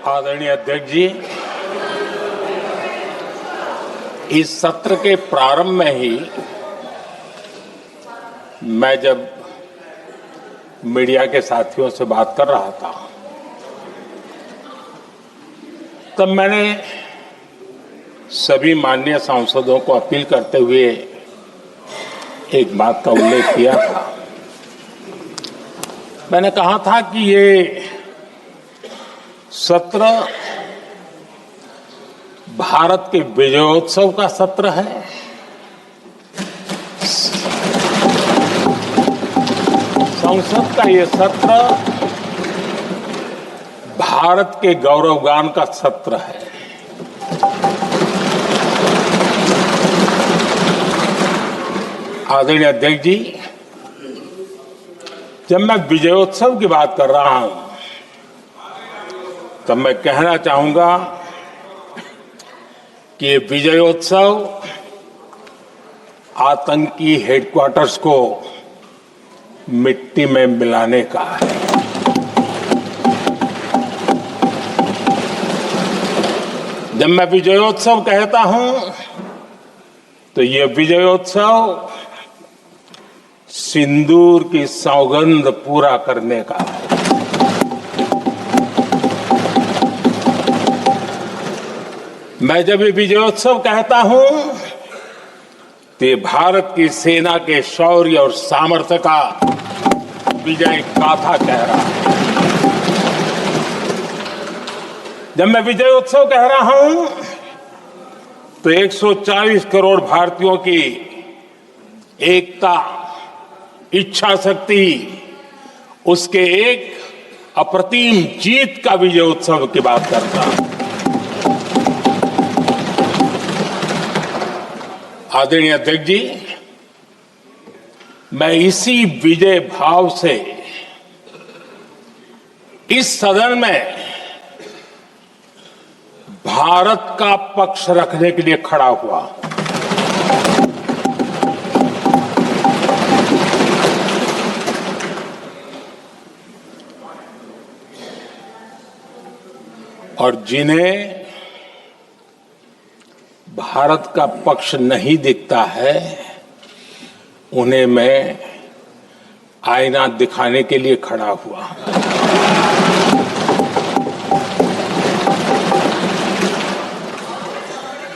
आदरणीय अध्यक्ष जी, इस सत्र के प्रारंभ में ही मैं जब मीडिया के साथियों से बात कर रहा था तब मैंने सभी माननीय सांसदों को अपील करते हुए एक बात का उल्लेख किया था। मैंने कहा था कि ये सत्र भारत के विजयोत्सव का सत्र है। संसद का ये सत्र भारत के गौरवगान का सत्र है। आदरणीय अध्यक्ष जी, जब मैं विजयोत्सव की बात कर रहा हूं तब मैं कहना चाहूंगा कि ये विजयोत्सव आतंकी हेडक्वार्टर्स को मिट्टी में मिलाने का है। जब मैं विजयोत्सव कहता हूं तो ये विजयोत्सव सिंदूर की सौगंध पूरा करने का है। मैं जब ये विजयोत्सव कहता हूं तो ये भारत की सेना के शौर्य और सामर्थ्य का विजय गाथा कह रहा है। जब मैं विजयोत्सव कह रहा हूं तो 140 करोड़ भारतीयों की एकता, इच्छा शक्ति, उसके एक अप्रतिम जीत का विजयोत्सव की बात करता हूं। आदरणीय अध्यक्ष जी, मैं इसी विजय भाव से इस सदन में भारत का पक्ष रखने के लिए खड़ा हुआ। और जिन्हें भारत का पक्ष नहीं दिखता है उन्हें मैं आईना दिखाने के लिए खड़ा हुआ।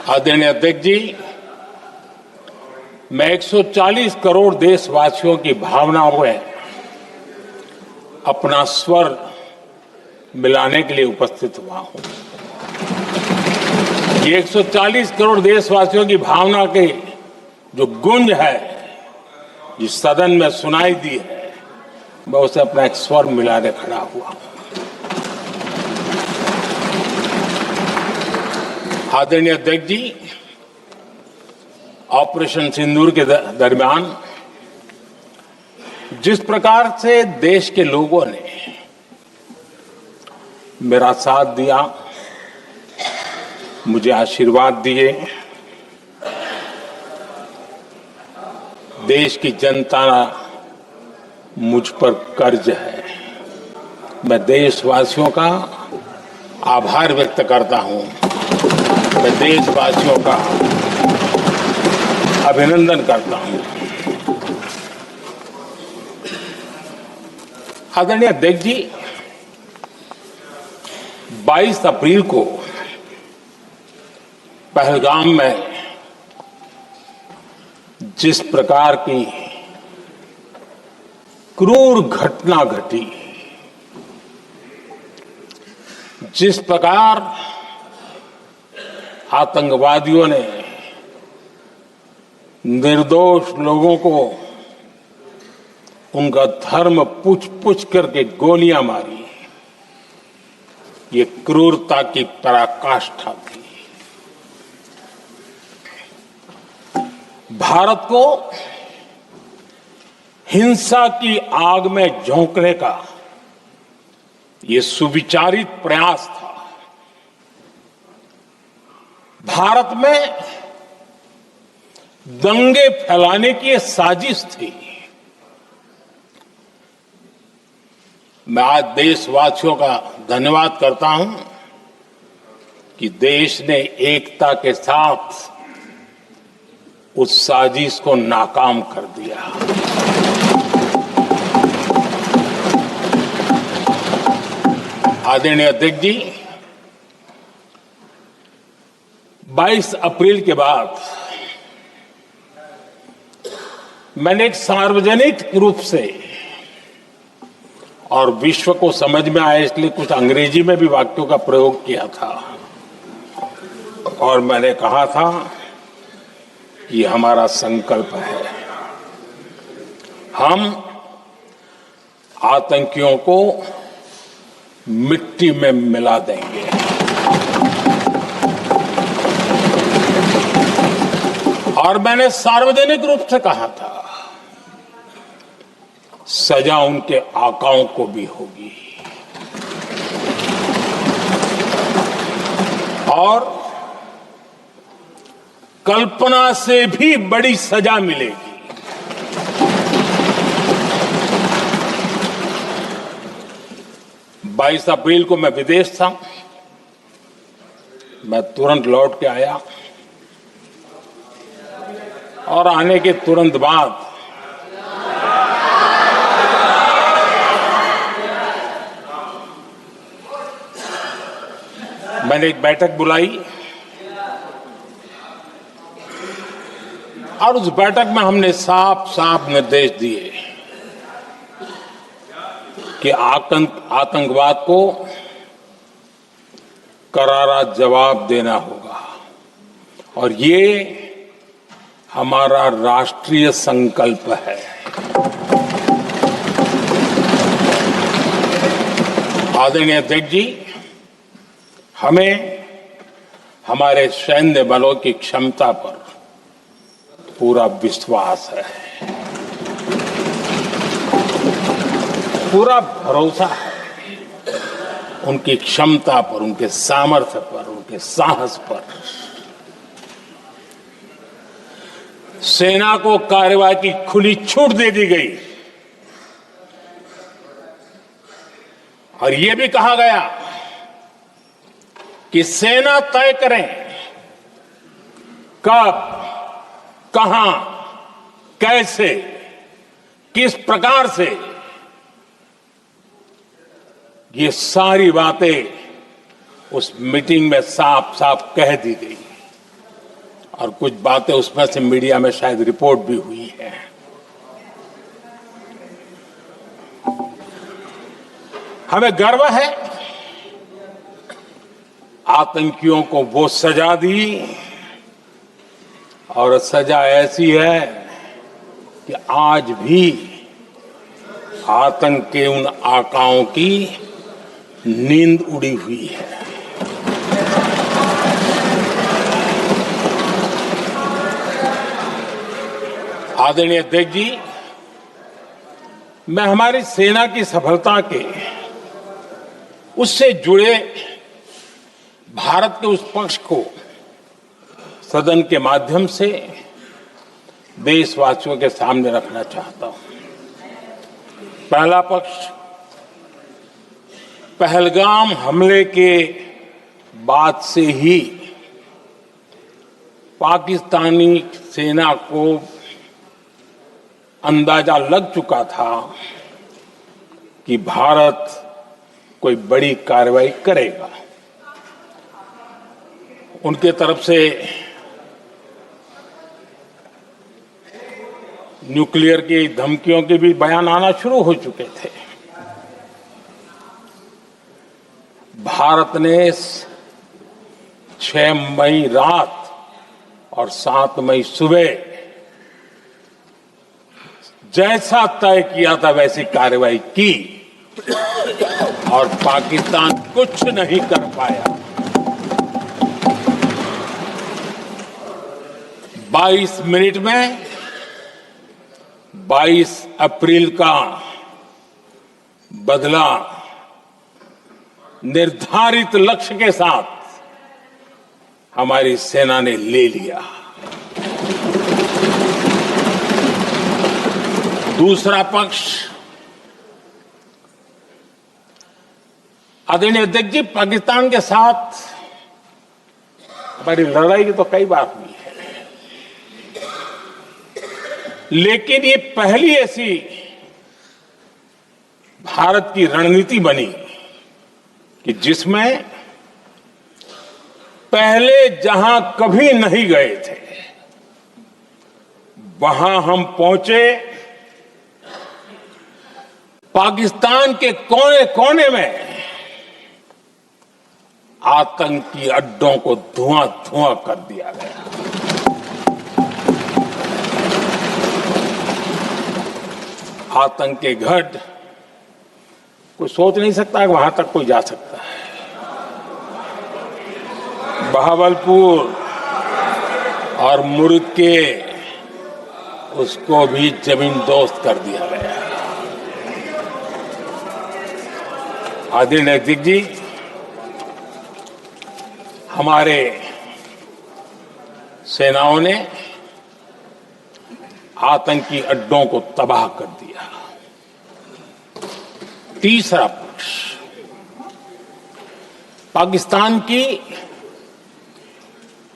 आदरणीय अध्यक्ष जी, मैं 140 करोड़ देशवासियों की भावनाओं में अपना स्वर मिलाने के लिए उपस्थित हुआ हूं। ये 140 करोड़ देशवासियों की भावना के जो गूंज है, जिस सदन में सुनाई दी है, मैं उसे अपना एक स्वर मिलाने खड़ा हुआ। आदरणीय अध्यक्ष जी, ऑपरेशन सिंदूर के दरमियान जिस प्रकार से देश के लोगों ने मेरा साथ दिया, मुझे आशीर्वाद दिए, देश की जनता मुझ पर कर्ज है। मैं देशवासियों का आभार व्यक्त करता हूं। मैं देशवासियों का अभिनंदन करता हूं। आदरणीय अध्यक्ष जी, 22 अप्रैल को पहलगाम में जिस प्रकार की क्रूर घटना घटी, जिस प्रकार आतंकवादियों ने निर्दोष लोगों को उनका धर्म पूछ पूछ करके गोलियां मारी, ये क्रूरता की पराकाष्ठा थी। भारत को हिंसा की आग में झोंकने का ये सुविचारित प्रयास था। भारत में दंगे फैलाने की ये साजिश थी। मैं आज देशवासियों का धन्यवाद करता हूं कि देश ने एकता के साथ उस साजिश को नाकाम कर दिया। आदरणीय अध्यक्ष जी, 22 अप्रैल के बाद मैंने एक सार्वजनिक रूप से और विश्व को समझ में आए इसलिए कुछ अंग्रेजी में भी वाक्यों का प्रयोग किया था और मैंने कहा था कि हमारा संकल्प है, हम आतंकियों को मिट्टी में मिला देंगे। और मैंने सार्वजनिक रूप से कहा था, सजा उनके आकाओं को भी होगी और कल्पना से भी बड़ी सजा मिलेगी। बाईस अप्रैल को मैं विदेश था, मैं तुरंत लौट के आया और आने के तुरंत बाद मैंने एक बैठक बुलाई और उस बैठक में हमने साफ साफ निर्देश दिए कि आतंकवाद को करारा जवाब देना होगा और ये हमारा राष्ट्रीय संकल्प है। आदरणीय अध्यक्ष जी, हमें हमारे सैन्य बलों की क्षमता पर पूरा विश्वास है, पूरा भरोसा है उनकी क्षमता पर, उनके सामर्थ्य पर, उनके साहस पर। सेना को कार्रवाई की खुली छूट दे दी गई और यह भी कहा गया कि सेना तय करें कब, कहां, कैसे, किस प्रकार से। ये सारी बातें उस मीटिंग में साफ साफ कह दी गई और कुछ बातें उसमें से मीडिया में शायद रिपोर्ट भी हुई है। हमें गर्व है, आतंकियों को वो सजा दी और सजा ऐसी है कि आज भी आतंक के उन आकाओं की नींद उड़ी हुई है। आदरणीय अध्यक्ष जी, मैं हमारी सेना की सफलता के उससे जुड़े भारत के उस पक्ष को सदन के माध्यम से देशवासियों के सामने रखना चाहता हूं। पहला पक्ष, पहलगाम हमले के बाद से ही पाकिस्तानी सेना को अंदाजा लग चुका था कि भारत कोई बड़ी कार्रवाई करेगा। उनके तरफ से न्यूक्लियर की धमकियों के भी बयान आना शुरू हो चुके थे। भारत ने 6 मई रात और 7 मई सुबह जैसा तय किया था वैसी कार्रवाई की और पाकिस्तान कुछ नहीं कर पाया। 22 मिनट में 22 अप्रैल का बदला निर्धारित लक्ष्य के साथ हमारी सेना ने ले लिया। दूसरा पक्ष, आदरणीय अध्यक्ष जी, पाकिस्तान के साथ हमारी लड़ाई तो कई बार हुई है, लेकिन ये पहली ऐसी भारत की रणनीति बनी कि जिसमें पहले जहां कभी नहीं गए थे वहां हम पहुंचे। पाकिस्तान के कोने कोने में आतंकी अड्डों को धुआं धुआं कर दिया गया। आतंक के गढ़ कोई सोच नहीं सकता कि वहां तक कोई जा सकता है। बहावलपुर और मुर्के उसको भी जमीन दोस्त कर दिया गया। आदरणीय अध्यक्ष जी, हमारे सेनाओं ने आतंकी अड्डों को तबाह कर दिया। तीसरा पक्ष, पाकिस्तान की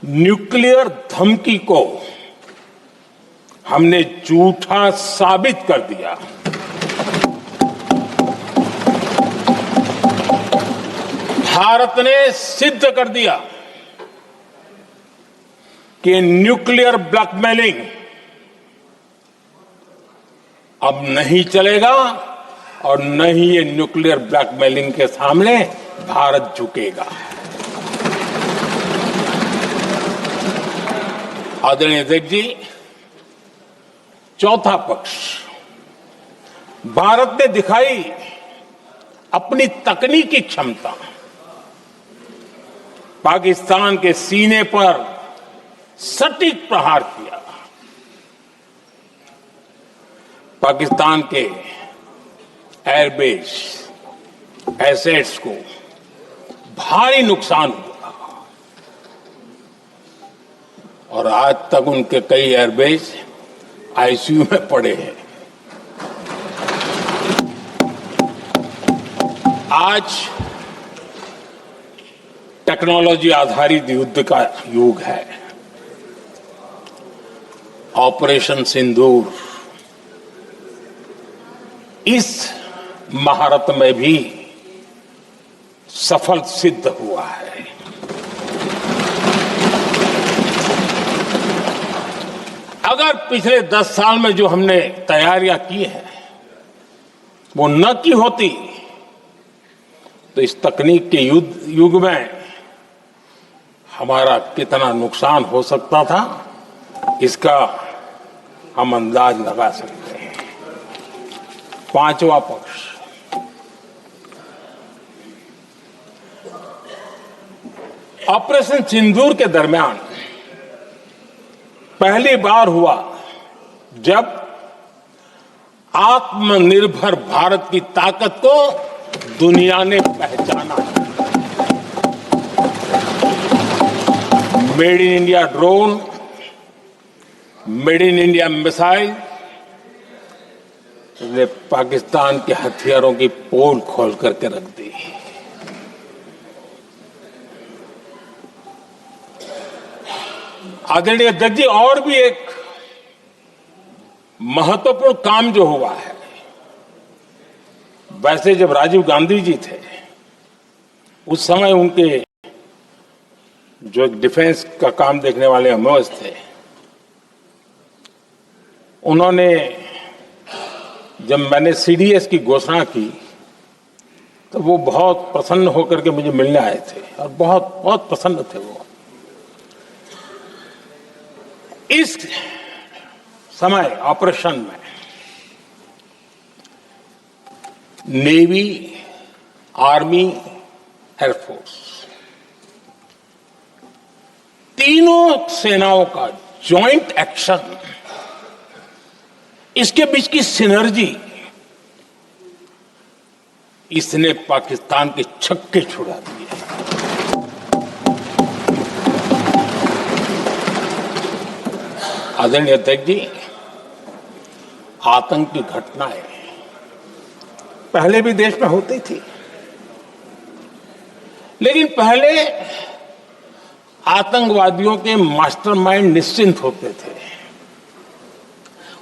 न्यूक्लियर धमकी को हमने झूठा साबित कर दिया। भारत ने सिद्ध कर दिया कि न्यूक्लियर ब्लैकमेलिंग अब नहीं चलेगा और न ही ये न्यूक्लियर ब्लैकमेलिंग के सामने भारत झुकेगा। आदरणीय अध्यक्ष जी, चौथा पक्ष, भारत ने दिखाई अपनी तकनीकी क्षमता। पाकिस्तान के सीने पर सटीक प्रहार किया। पाकिस्तान के एयरबेस एसेट्स को भारी नुकसान हुआ और आज तक उनके कई एयरबेस आईसीयू में पड़े हैं। आज टेक्नोलॉजी आधारित युद्ध का युग है। ऑपरेशन सिंदूर इस महारत में भी सफल सिद्ध हुआ है। अगर पिछले 10 साल में जो हमने तैयारियां की हैं वो न की होती तो इस तकनीक के युग में हमारा कितना नुकसान हो सकता था, इसका हम अंदाज लगा सकते हैं। पांचवा पक्ष, ऑपरेशन सिंदूर के दरमियान पहली बार हुआ जब आत्मनिर्भर भारत की ताकत को दुनिया ने पहचाना। Made in India drone, made in India missile ने पाकिस्तान के हथियारों की पोल खोल करके रख दी। आदरणीय अध्यक्ष जी, और भी एक महत्वपूर्ण काम जो हुआ है, वैसे जब राजीव गांधी जी थे उस समय उनके जो एक डिफेंस का काम देखने वाले अमोज थे, उन्होंने जब मैंने सीडीएस की घोषणा की तो वो बहुत प्रसन्न होकर के मुझे मिलने आए थे और बहुत बहुत प्रसन्न थे वो। इस समय ऑपरेशन में नेवी, आर्मी, एयरफोर्स तीनों सेनाओं का जॉइंट एक्शन, इसके बीच की सिनर्जी, इसने पाकिस्तान के छक्के छुड़ा दिए। आदरणीय अध्यक्ष जी, आतंक की घटनाएं पहले भी देश में होती थी, लेकिन पहले आतंकवादियों के मास्टरमाइंड निश्चिंत होते थे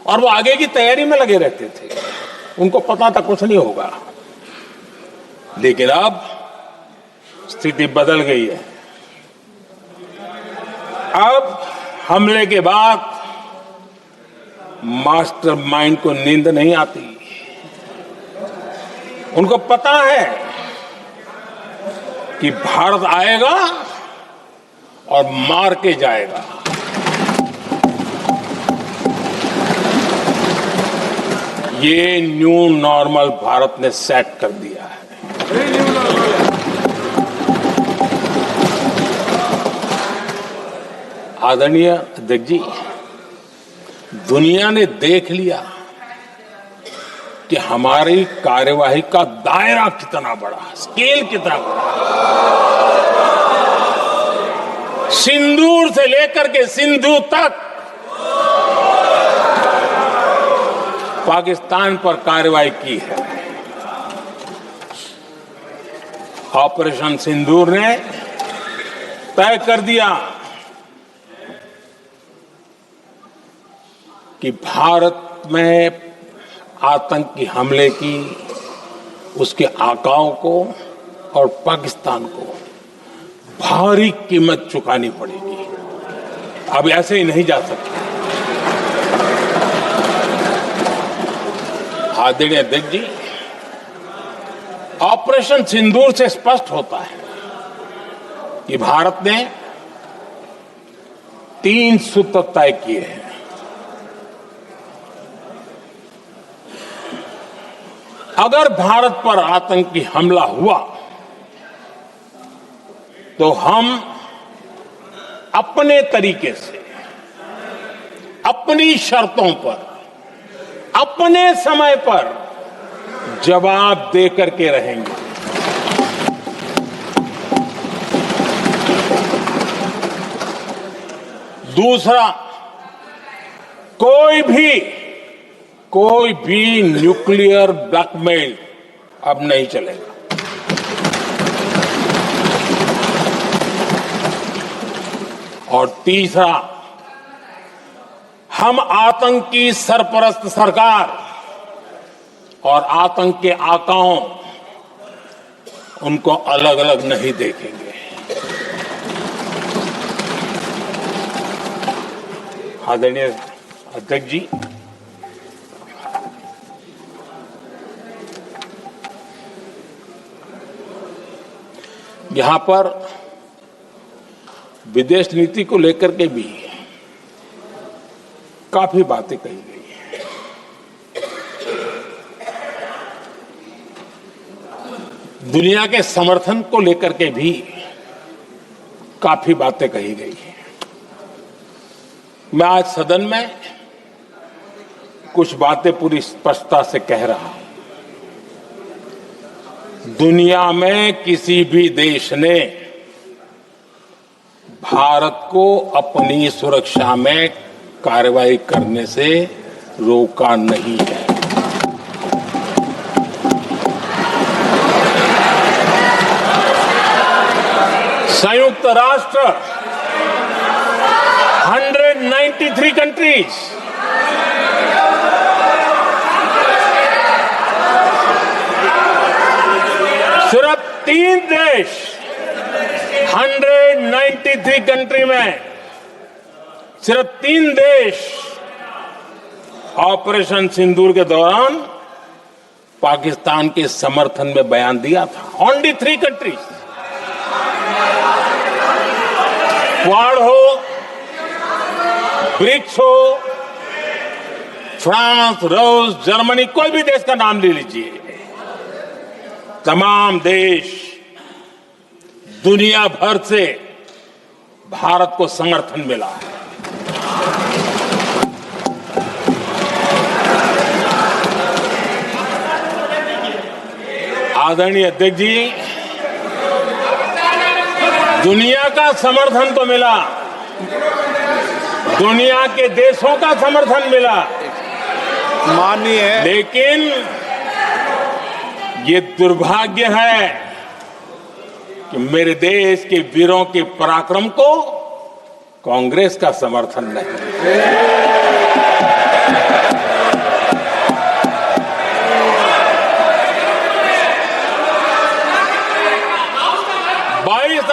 और वो आगे की तैयारी में लगे रहते थे। उनको पता था कुछ नहीं होगा। लेकिन अब स्थिति बदल गई है। अब हमले के बाद मास्टरमाइंड को नींद नहीं आती। उनको पता है कि भारत आएगा और मार के जाएगा। ये न्यू नॉर्मल भारत ने सेट कर दिया है। आदरणीय अध्यक्ष जी, दुनिया ने देख लिया कि हमारी कार्यवाही का दायरा कितना बड़ा, स्केल कितना बड़ा। सिंदूर से लेकर के सिंधु तक पाकिस्तान पर कार्रवाई की है। ऑपरेशन सिंदूर ने तय कर दिया कि भारत में आतंकी हमले की उसके आकाओं को और पाकिस्तान को भारी कीमत चुकानी पड़ेगी। अब ऐसे ही नहीं जा सकते। आदरणीय अध्यक्ष जी, ऑपरेशन सिंदूर से स्पष्ट होता है कि भारत ने 3 सूत्र तय किए हैं। अगर भारत पर आतंकी हमला हुआ तो हम अपने तरीके से, अपनी शर्तों पर, अपने समय पर जवाब दे करके रहेंगे। दूसरा, कोई भी न्यूक्लियर ब्लैकमेल अब नहीं चलेगा। और तीसरा, हम आतंक की सरपरस्त सरकार और आतंक के आकाओं उनको अलग अलग नहीं देखेंगे। आदरणीय अध्यक्ष जी, यहां पर विदेश नीति को लेकर के भी काफी बातें कही गई हैं। दुनिया के समर्थन को लेकर के भी काफी बातें कही गई हैं। मैं आज सदन में कुछ बातें पूरी स्पष्टता से कह रहा हूं। दुनिया में किसी भी देश ने भारत को अपनी सुरक्षा में कार्रवाई करने से रोका नहीं है। संयुक्त राष्ट्र 193 कंट्रीज, सिर्फ 3 देश 193 कंट्री में सिर्फ 3 देश ऑपरेशन सिंदूर के दौरान पाकिस्तान के समर्थन में बयान दिया था। Only 3 countries. क्वाड हो, ब्रिक्स हो, फ्रांस, रूस, जर्मनी, कोई भी देश का नाम ले लीजिए, तमाम देश दुनिया भर से भारत को समर्थन मिला है। आदरणीय अध्यक्ष जी, दुनिया का समर्थन तो मिला, दुनिया के देशों का समर्थन मिला, माननीय है, लेकिन ये दुर्भाग्य है कि मेरे देश के वीरों के पराक्रम को कांग्रेस का समर्थन नहीं। 22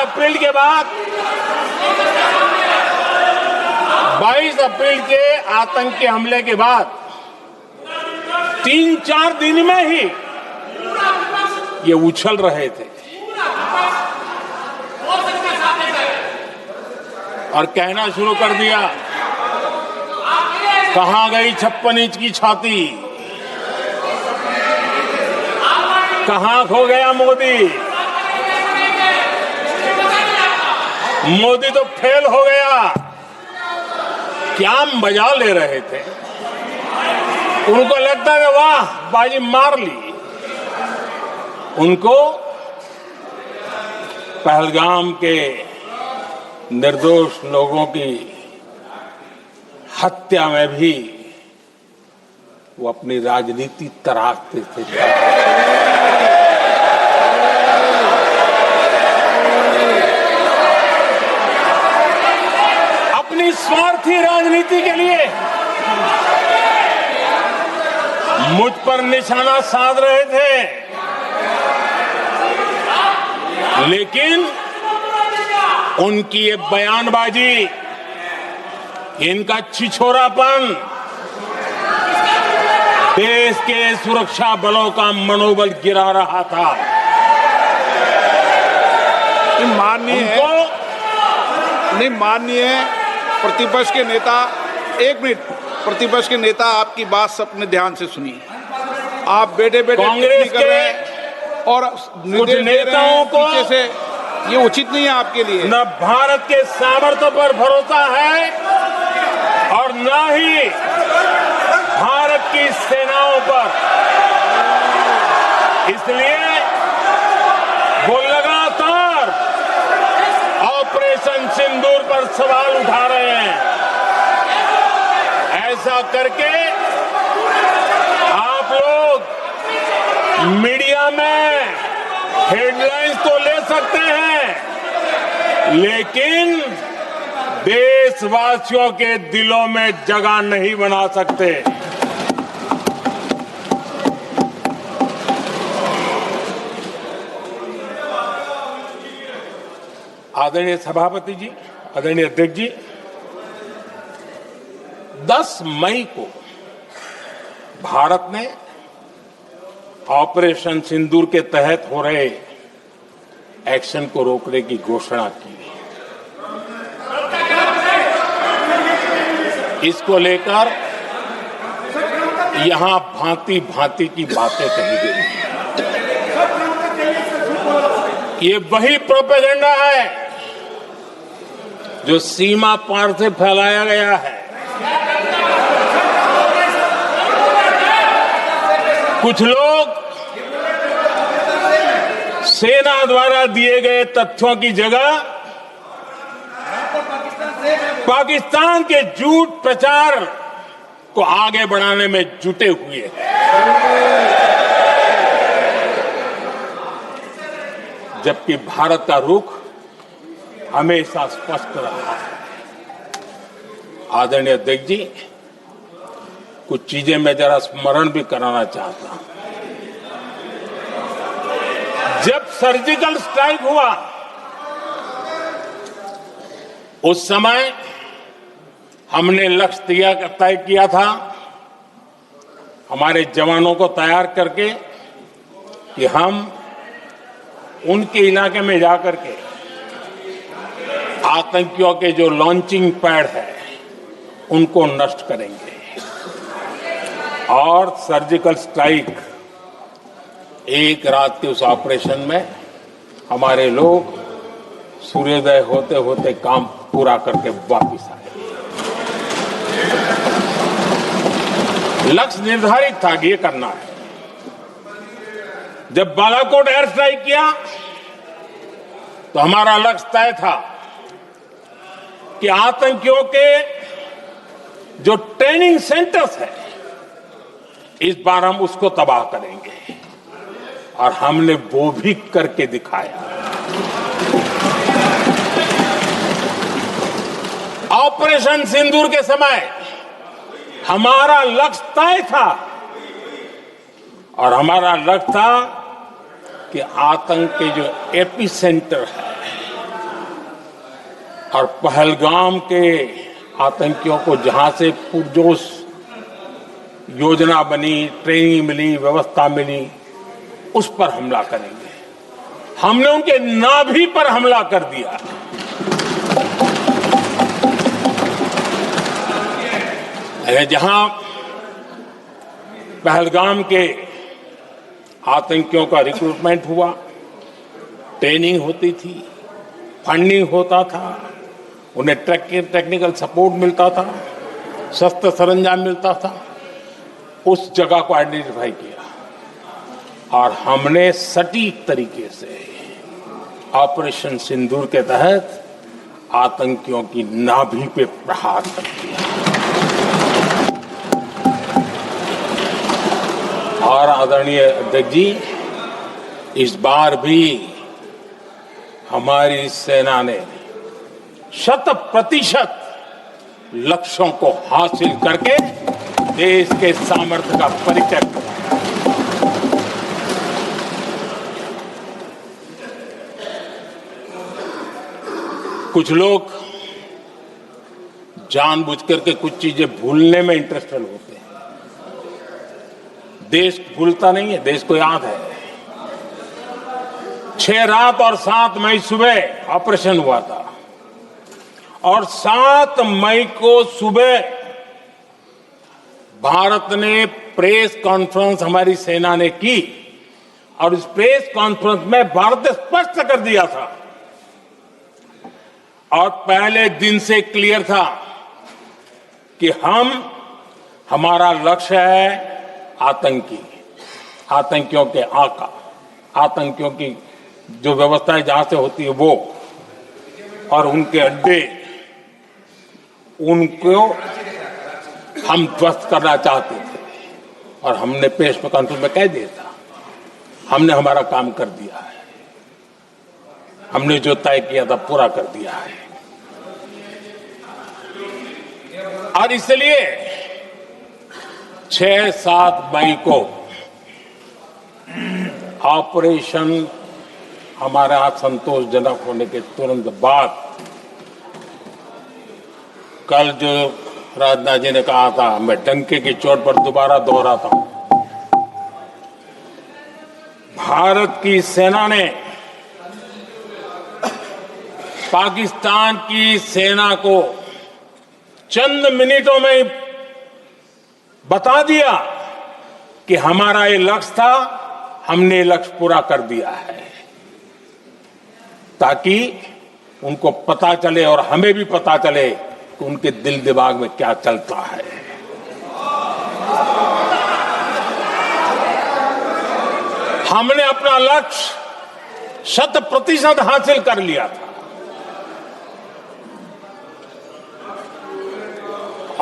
अप्रैल के आतंकी हमले के बाद 3-4 दिन में ही ये उछल रहे थे और कहना शुरू कर दिया, कहां गई 56 इंच की छाती, कहां खो गया मोदी, मोदी तो फेल हो गया। क्या मजा ले रहे थे, उनको लगता है वाह बाजी मार ली। उनको पहलगाम के निर्दोष लोगों की हत्या में भी वो अपनी राजनीति तराशते थे। अपनी स्वार्थी राजनीति के लिए मुझ पर निशाना साध रहे थे, लेकिन उनकी ये बयानबाजी, इनका छिछोरापन देश के सुरक्षा बलों का मनोबल गिरा रहा था। माननीय प्रतिपक्ष के नेता, एक मिनट, प्रतिपक्ष के नेता आपकी बात अपने ध्यान से सुनिए। आप बेटे कांग्रेस कर रहे हैं और कुछ नेताओं को पीछे से, ये उचित नहीं है आपके लिए। न भारत के सामर्थ्य पर भरोसा है और न ही भारत की सेनाओं पर, इसलिए वो लगातार ऑपरेशन सिंदूर पर सवाल उठा रहे हैं। ऐसा करके आप लोग मीडिया में हेडलाइंस तो ले सकते हैं, लेकिन देशवासियों के दिलों में जगह नहीं बना सकते। आदरणीय सभापति जी, आदरणीय अध्यक्ष जी, 10 मई को भारत ने ऑपरेशन सिंदूर के तहत हो रहे एक्शन को रोकने की घोषणा की। इसको लेकर यहां भांति भांति की बातें कही गई। ये वही प्रोपेगेंडा है जो सीमा पार से फैलाया गया है। कुछ लोग सेना द्वारा दिए गए तथ्यों की जगह पाकिस्तान के झूठ प्रचार को आगे बढ़ाने में जुटे हुए हैं। जबकि भारत का रुख हमेशा स्पष्ट रहा है। आदरणीय अध्यक्ष जी, कुछ चीजें मैं जरा स्मरण भी कराना चाहता हूं। जब सर्जिकल स्ट्राइक हुआ, उस समय हमने लक्ष्य तय किया था, हमारे जवानों को तैयार करके, कि हम उनके इलाके में जाकर के आतंकियों के जो लॉन्चिंग पैड है उनको नष्ट करेंगे। और सर्जिकल स्ट्राइक, एक रात के उस ऑपरेशन में हमारे लोग सूर्योदय होते होते काम पूरा करके वापस आए। लक्ष्य निर्धारित था कि ये करना है। जब बालाकोट एयर स्ट्राइक किया तो हमारा लक्ष्य तय था कि आतंकियों के जो ट्रेनिंग सेंटर्स है, इस बार हम उसको तबाह करेंगे, और हमने वो भी करके दिखाया। ऑपरेशन सिंदूर के समय हमारा लक्ष्य तय था और हमारा लक्ष्य था कि आतंक के जो एपी सेंटर है और पहलगाम के आतंकियों को जहां से पुरजोश योजना बनी, ट्रेनिंग मिली, व्यवस्था मिली, उस पर हमला करेंगे। हमने उनके नाभि पर हमला कर दिया। जहां पहलगाम के आतंकियों का रिक्रूटमेंट हुआ, ट्रेनिंग होती थी, फंडिंग होता था, उन्हें टेक्निकल सपोर्ट मिलता था, शस्त्र सरंजाम मिलता था, उस जगह को आइडेंटिफाई किया और हमने सटीक तरीके से ऑपरेशन सिंदूर के तहत आतंकियों की नाभि पे प्रहार कर दिया। और आदरणीय अध्यक्ष जी, इस बार भी हमारी सेना ने 100% लक्ष्यों को हासिल करके देश के सामर्थ्य का परिचय दिया। कुछ लोग जानबूझ करके कुछ चीजें भूलने में इंटरेस्टेड होते हैं। देश भूलता नहीं है, देश को याद है। 6 रात और 7 मई सुबह ऑपरेशन हुआ था और 7 मई को सुबह भारत ने प्रेस कॉन्फ्रेंस हमारी सेना ने की और इस प्रेस कॉन्फ्रेंस में भारत ने स्पष्ट कर दिया था और पहले दिन से क्लियर था कि हमारा लक्ष्य है आतंकियों के आका, आतंकियों की जो व्यवस्थाएं जहां से होती है वो और उनके अड्डे, उनको हम ध्वस्त करना चाहते थे और हमने प्रेस कॉन्फ्रेंस में कह दिया था, हमने हमारा काम कर दिया है, हमने जो तय किया था पूरा कर दिया है। और इसलिए 6-7 मई को ऑपरेशन हमारे हाथ संतोषजनक होने के तुरंत बाद कल जो राजनाथ जी ने कहा था, मैं डंके की चोट पर दोबारा दोहराता हूं, भारत की सेना ने पाकिस्तान की सेना को चंद मिनटों में बता दिया कि हमारा ये लक्ष्य था, हमने ये लक्ष्य पूरा कर दिया है, ताकि उनको पता चले और हमें भी पता चले कि उनके दिल दिमाग में क्या चलता है। हमने अपना लक्ष्य 100% हासिल कर लिया था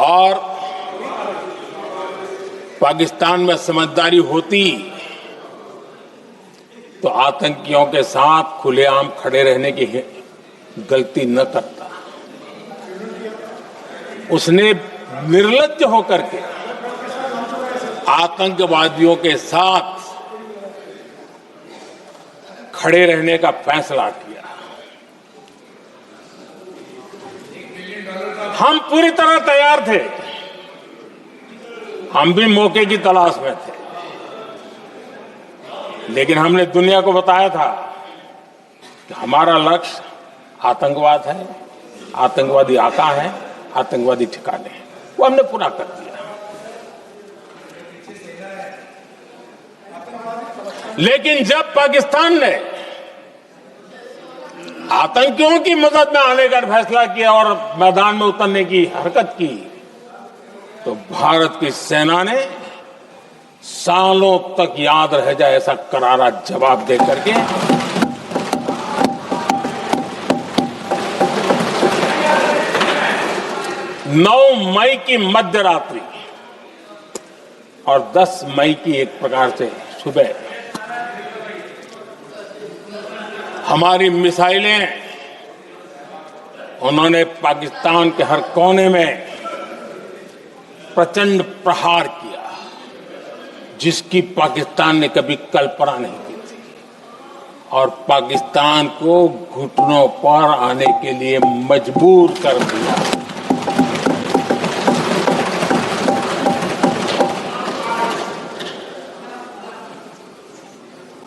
और पाकिस्तान में समझदारी होती तो आतंकियों के साथ खुलेआम खड़े रहने की गलती न करता। उसने निर्लज्ज होकर के आतंकवादियों के साथ खड़े रहने का फैसला किया। हम पूरी तरह तैयार थे, हम भी मौके की तलाश में थे, लेकिन हमने दुनिया को बताया था कि हमारा लक्ष्य आतंकवाद है, आतंकवादी आका है, आतंकवादी ठिकाने हैं, वो हमने पूरा कर दिया। लेकिन जब पाकिस्तान ने आतंकियों की मदद में आने का फैसला किया और मैदान में उतरने की हरकत की, तो भारत की सेना ने सालों तक याद रह जाए ऐसा करारा जवाब दे करके नौ मई की मध्य रात्रि और 10 मई की एक प्रकार से सुबह हमारी मिसाइलें उन्होंने पाकिस्तान के हर कोने में प्रचंड प्रहार किया, जिसकी पाकिस्तान ने कभी कल्पना नहीं की थी, और पाकिस्तान को घुटनों पर आने के लिए मजबूर कर दिया।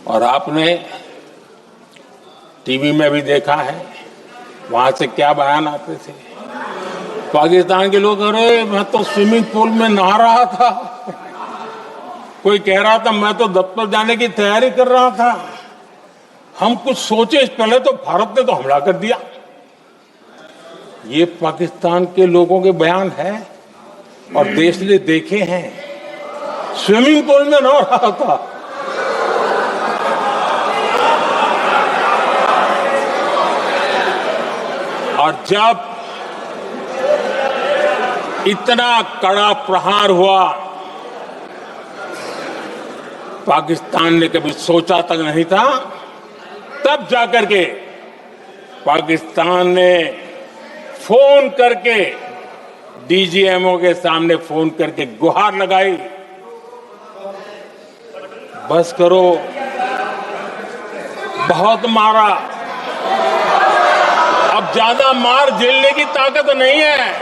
और आपने टीवी में भी देखा है, वहां से क्या बयान आते थे। पाकिस्तान के लोग, अरे मैं तो स्विमिंग पूल में नहा रहा था, कोई कह रहा था मैं तो दफ्तर जाने की तैयारी कर रहा था, हम कुछ सोचे पहले तो भारत ने तो हमला कर दिया। ये पाकिस्तान के लोगों के बयान है और देश ने देखे हैं। स्विमिंग पूल में नहा रहा था। और जब इतना कड़ा प्रहार हुआ, पाकिस्तान ने कभी सोचा तक नहीं था, तब जाकर के पाकिस्तान ने फोन करके डीजीएमओ के सामने फोन करके गुहार लगाई, बस करो, बहुत मारा, अब ज्यादा मार झेलने की ताकत नहीं है,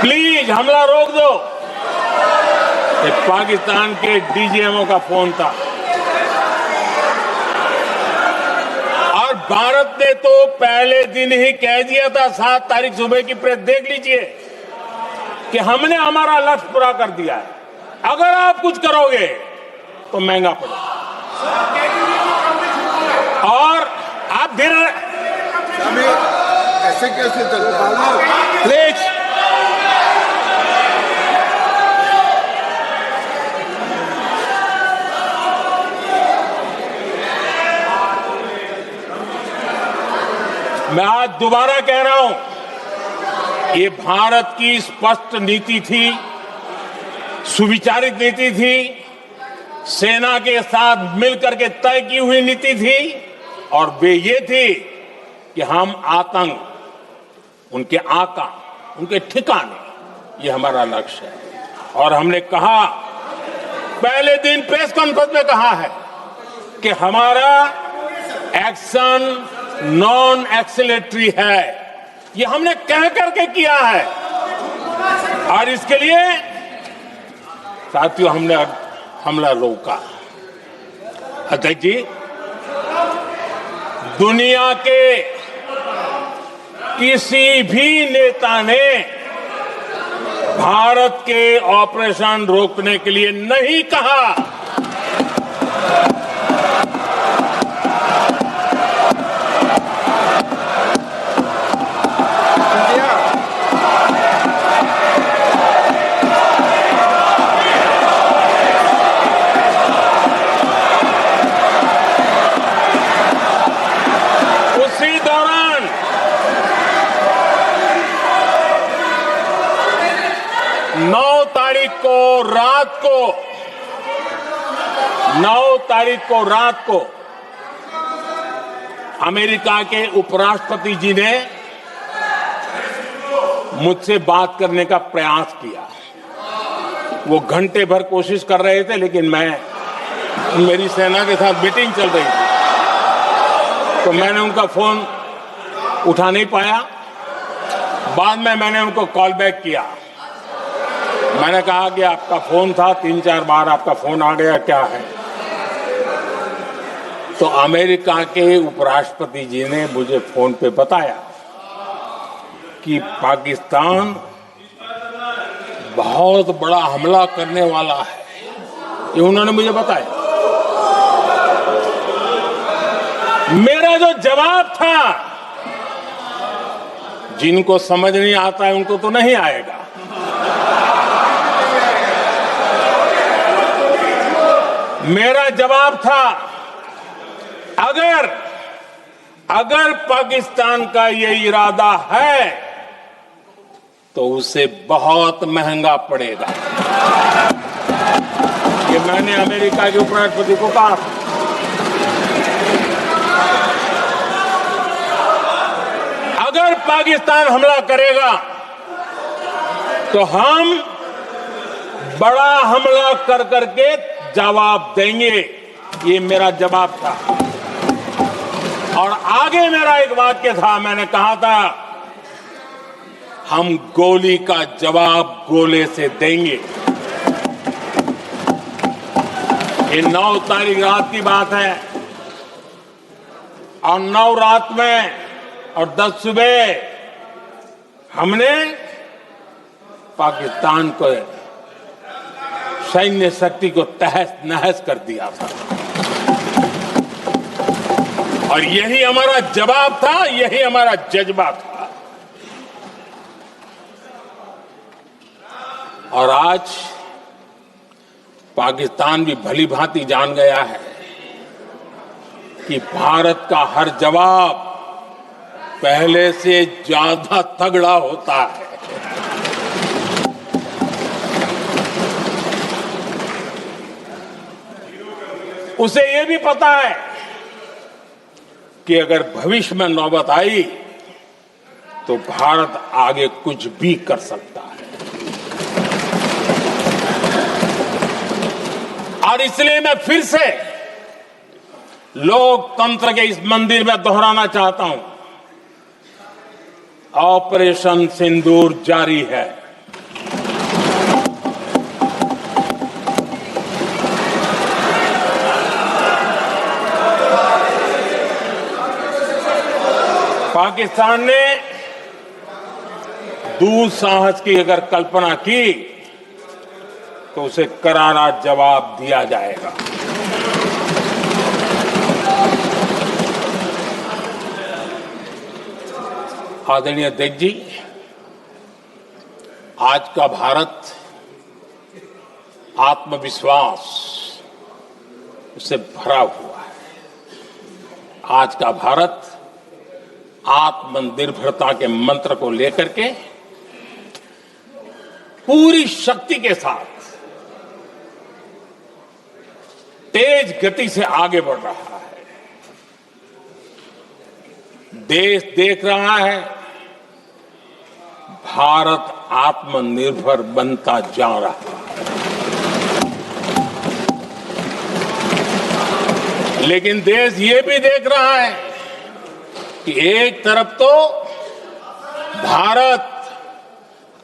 प्लीज हमला रोक दो। ये पाकिस्तान के डीजीएमओ का फोन था। और भारत ने तो पहले दिन ही कह दिया था, 7 तारीख सुबह की प्रेस देख लीजिए, कि हमने हमारा लक्ष्य पूरा कर दिया है, अगर आप कुछ करोगे तो महंगा पड़ेगा। और आप फिर ऐसे कैसे चलता है? प्लीज मैं आज दोबारा कह रहा हूं, ये भारत की स्पष्ट नीति थी, सुविचारित नीति थी, सेना के साथ मिलकर के तय की हुई नीति थी, और वे ये थी कि हम आतंक, उनके आका, उनके ठिकाने, ये हमारा लक्ष्य है। और हमने कहा, पहले दिन प्रेस कॉन्फ्रेंस में कहा है कि हमारा एक्शन नॉन एक्सेलेटरी है, ये हमने कह करके किया है। और इसके लिए साथियों हमने हमला रोका। अध्यक्ष जी, दुनिया के किसी भी नेता ने भारत के ऑपरेशन रोकने के लिए नहीं कहा। उसी दौरान 9 तारीख को रात को अमेरिका के उपराष्ट्रपति जी ने मुझसे बात करने का प्रयास किया। वो घंटे भर कोशिश कर रहे थे, लेकिन मेरी सेना के साथ मीटिंग चल रही थी, तो मैंने उनका फोन उठा नहीं पाया। बाद में मैंने उनको कॉल बैक किया। मैंने कहा कि आपका फोन था, 3-4 बार आपका फोन आ गया, क्या है? तो अमेरिका के उपराष्ट्रपति जी ने मुझे फोन पे बताया कि पाकिस्तान बहुत बड़ा हमला करने वाला है, ये उन्होंने मुझे बताया। मेरा जो जवाब था, जिनको समझ नहीं आता है उनको तो नहीं आएगा, मेरा जवाब था, अगर पाकिस्तान का ये इरादा है तो उसे बहुत महंगा पड़ेगा। ये मैंने अमेरिका के उपराष्ट्रपति को कहा। पाकिस्तान हमला करेगा तो हम बड़ा हमला कर करके जवाब देंगे। ये मेरा जवाब था। और आगे मेरा एक वाक्य था, मैंने कहा था हम गोली का जवाब गोले से देंगे। ये 9 तारीख रात की बात है और 9 रात में और 10 सुबह हमने पाकिस्तान को सैन्य शक्ति को तहस नहस कर दिया था। और यही हमारा जवाब था, यही हमारा जज्बा था। और आज पाकिस्तान भी भली भांति जान गया है कि भारत का हर जवाब पहले से ज्यादा तगड़ा होता है। उसे यह भी पता है कि अगर भविष्य में नौबत आई तो भारत आगे कुछ भी कर सकता है। और इसलिए मैं फिर से लोकतंत्र के इस मंदिर में दोहराना चाहता हूं, ऑपरेशन सिंदूर जारी है। पाकिस्तान ने दुस्साहस की अगर कल्पना की तो उसे करारा जवाब दिया जाएगा। आदरणीय अध्यक्ष जी, आज का भारत आत्मविश्वास से भरा हुआ है। आज का भारत आत्मनिर्भरता के मंत्र को लेकर के पूरी शक्ति के साथ तेज गति से आगे बढ़ रहा है। देश देख रहा है भारत आत्मनिर्भर बनता जा रहा है। लेकिन देश ये भी देख रहा है कि एक तरफ तो भारत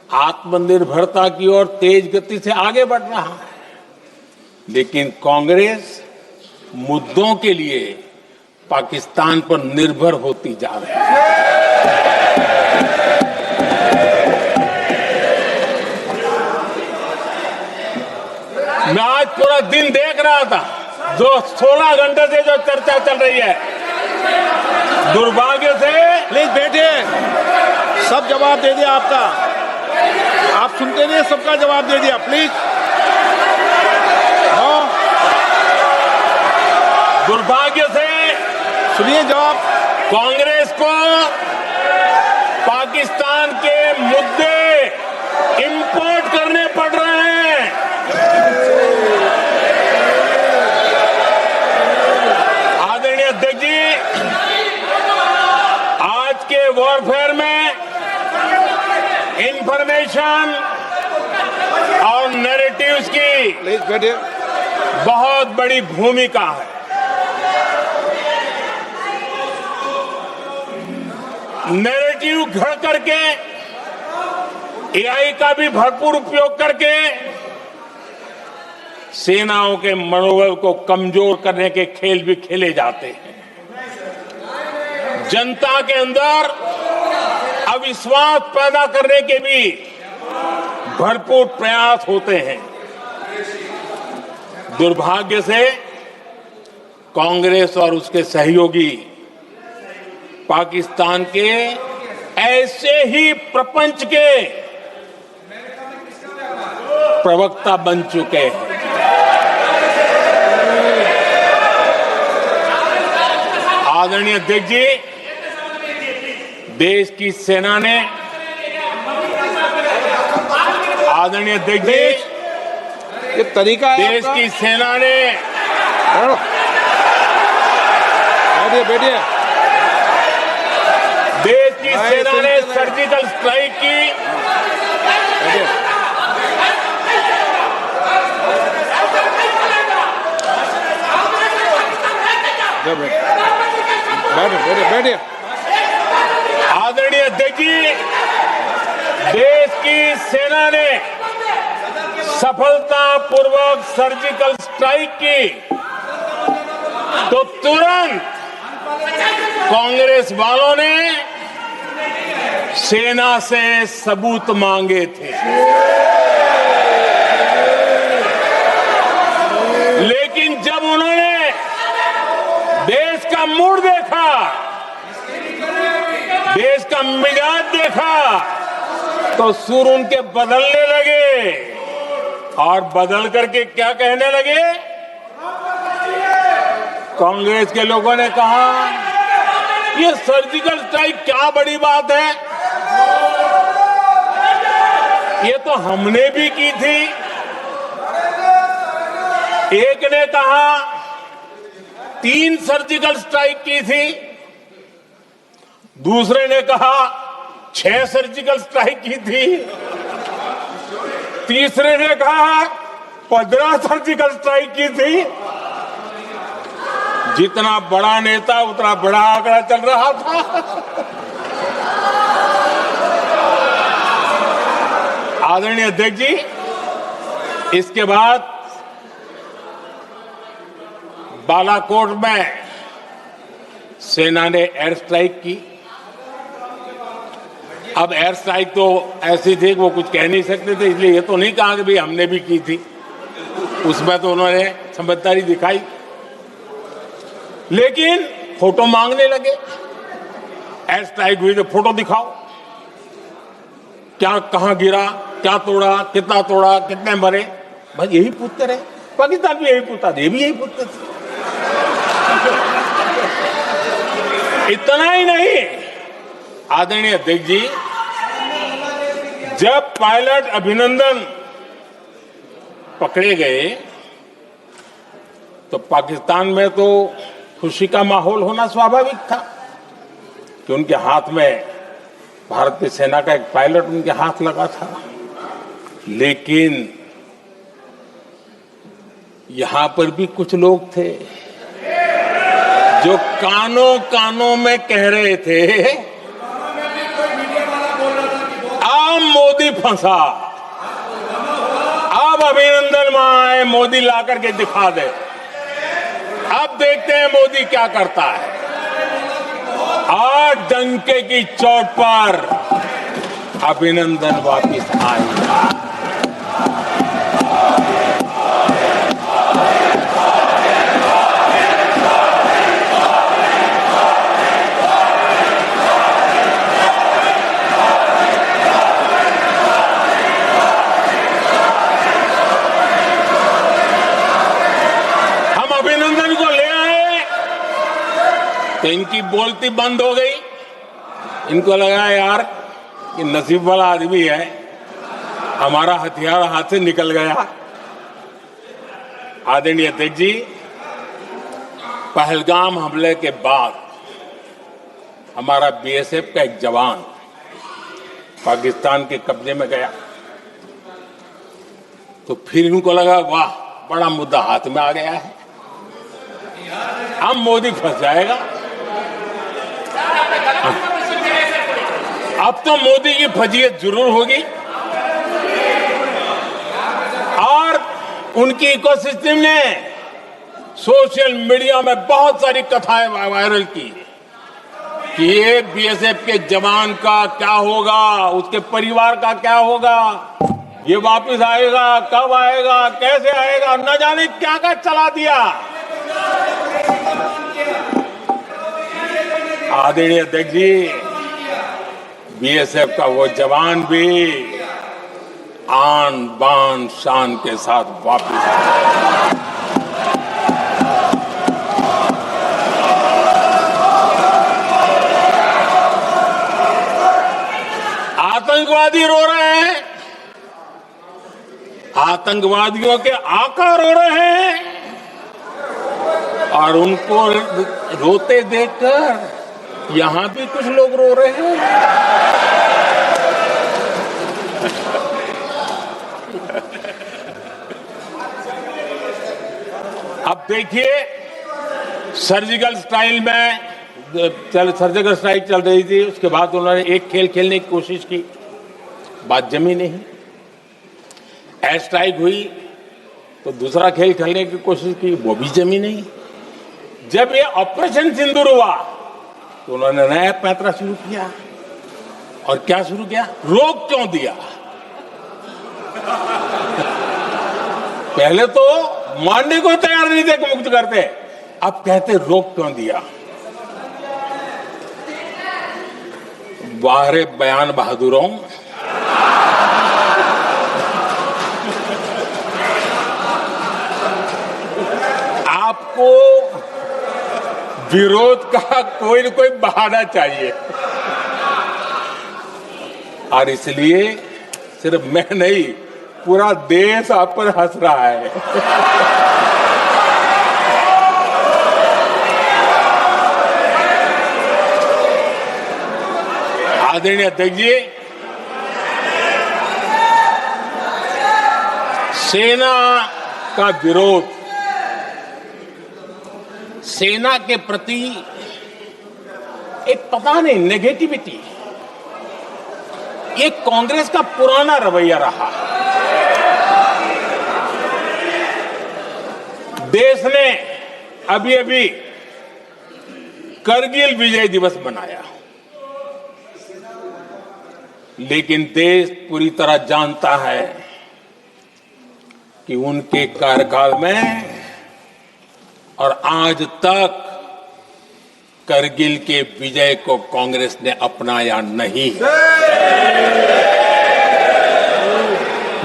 आत्मनिर्भरता की ओर तेज गति से आगे बढ़ रहा है, लेकिन कांग्रेस मुद्दों के लिए पाकिस्तान पर निर्भर होती जा रही है। मैं आज पूरा दिन देख रहा था, जो 16 घंटे से जो चर्चा चल रही है, दुर्भाग्य से। प्लीज बैठिए, सब जवाब दे दिया आपका। आप सुनते नहीं, सबका जवाब दे दिया। प्लीज दुर्भाग्य से सुनिए जवाब। कांग्रेस को पाकिस्तान के मुद्दे इंपोर्ट करने पड़ रहे हैं। आदरणीय अध्यक्ष जी, आज के वॉरफेयर में इंफॉर्मेशन और नैरेटिव्स की प्लीज बैठिए। बहुत बड़ी भूमिका है। नैरेटिव घड़ करके एआई का भी भरपूर उपयोग करके सेनाओं के मनोबल को कमजोर करने के खेल भी खेले जाते हैं। जनता के अंदर अविश्वास पैदा करने के भी भरपूर प्रयास होते हैं। दुर्भाग्य से कांग्रेस और उसके सहयोगी पाकिस्तान के ऐसे ही प्रपंच के प्रवक्ता बन चुके हैं। आदरणीय अध्यक्ष जी, देश की सेना ने, आदरणीय अध्यक्ष जी, ये तरीका है देश आपका? की सेना ने, बैठिए बैठिए। देश की सेना ने सर्जिकल स्ट्राइक की। बैठिए। आदरणीय अध्यक्ष जी, देश की सेना ने सफलतापूर्वक सर्जिकल स्ट्राइक की तो तुरंत कांग्रेस वालों ने सेना से सबूत मांगे थे, लेकिन जब उन्होंने देश का मूड देखा, देश का मिजाज देखा, तो सुर उनके बदलने लगे और बदल करके क्या कहने लगे। कांग्रेस के लोगों ने कहा, ये सर्जिकल स्ट्राइक क्या बड़ी बात है, ये तो हमने भी की थी। एक ने कहा 3 सर्जिकल स्ट्राइक की थी, दूसरे ने कहा 6 सर्जिकल स्ट्राइक की थी, तीसरे ने कहा 15 सर्जिकल स्ट्राइक की थी। जितना बड़ा नेता उतना बड़ा आंकड़ा चल रहा था। आदरणीय अध्यक्ष जी, इसके बाद बालाकोट में सेना ने एयर स्ट्राइक की। अब एयर स्ट्राइक तो ऐसी थी कि वो कुछ कह नहीं सकते थे, इसलिए ये तो नहीं कहा कि भाई हमने भी की थी। उसमें तो उन्होंने समझदारी दिखाई, लेकिन फोटो मांगने लगे। एयर स्ट्राइक हुई तो फोटो दिखाओ, क्या कहां गिरा, क्या तोड़ा, कितना तोड़ा, कितने मरे, बस यही पूछते रहे। पाकिस्तान भी यही पूछता था, ये भी यही पूछते थे। इतना ही नहीं, आदरणीय अध्यक्ष जी, जब पायलट अभिनंदन पकड़े गए तो पाकिस्तान में तो खुशी का माहौल होना स्वाभाविक था कि उनके हाथ में भारत की सेना का एक पायलट उनके हाथ लगा था। लेकिन यहां पर भी कुछ लोग थे जो कानों कानों में कह रहे थे, अब मोदी फंसा, अब अभिनंदन वहां आए, मोदी ला करके दिखा दे, अब देखते हैं मोदी क्या करता है। आज डंके की चोट पर अभिनंदन वापिस आएगा। तो इनकी बोलती बंद हो गई। इनको लगा यार कि नसीब वाला आदमी है, हमारा हथियार हाथ से निकल गया। आदरणीय अध्यक्ष जी, पहलगाम हमले के बाद हमारा बीएसएफ का एक जवान पाकिस्तान के कब्जे में गया, तो फिर इनको लगा वाह बड़ा मुद्दा हाथ में आ गया है, अब मोदी फंस जाएगा। अब तो मोदी की फजीयत जरूर होगी। और उनकी इकोसिस्टम ने सोशल मीडिया में बहुत सारी कथाएं वायरल की कि ये बीएसएफ के जवान का क्या होगा, उसके परिवार का क्या होगा, ये वापस आएगा, कब आएगा, कैसे आएगा, न जाने क्या क्या चला दिया। आदरणीय अध्यक्ष जी, बीएसएफ का वो जवान भी आन बान शान के साथ वापस आया। आतंकवादी रो रहे हैं, आतंकवादियों के आका रो रहे हैं, और उनको रोते देखकर यहां भी कुछ लोग रो रहे हैं। अब देखिए, सर्जिकल स्ट्राइक चल रही थी, उसके बाद उन्होंने एक खेल खेलने की कोशिश की, बात जमी नहीं। एयर स्ट्राइक हुई तो दूसरा खेल खेलने की कोशिश की, वो भी जमी नहीं। जब ये ऑपरेशन सिंदूर हुआ तो उन्होंने नया पैंतरा शुरू किया। और क्या शुरू किया? रोक क्यों दिया? पहले तो मानने को तैयार नहीं थे कि मुक्त करते, अब कहते रोक क्यों दिया। बाहरे बयान बहादुरों, आपको विरोध का कोई न कोई बहाना चाहिए, और इसलिए सिर्फ मैं नहीं, पूरा देश आप पर हंस रहा है। आदरणीय अध्यक्ष जी, सेना का विरोध, सेना के प्रति एक पता नहीं नेगेटिविटी, ये कांग्रेस का पुराना रवैया रहा। देश ने अभी अभी करगिल विजय दिवस मनाया, लेकिन देश पूरी तरह जानता है कि उनके कार्यकाल में और आज तक करगिल के विजय को कांग्रेस ने अपनाया नहीं।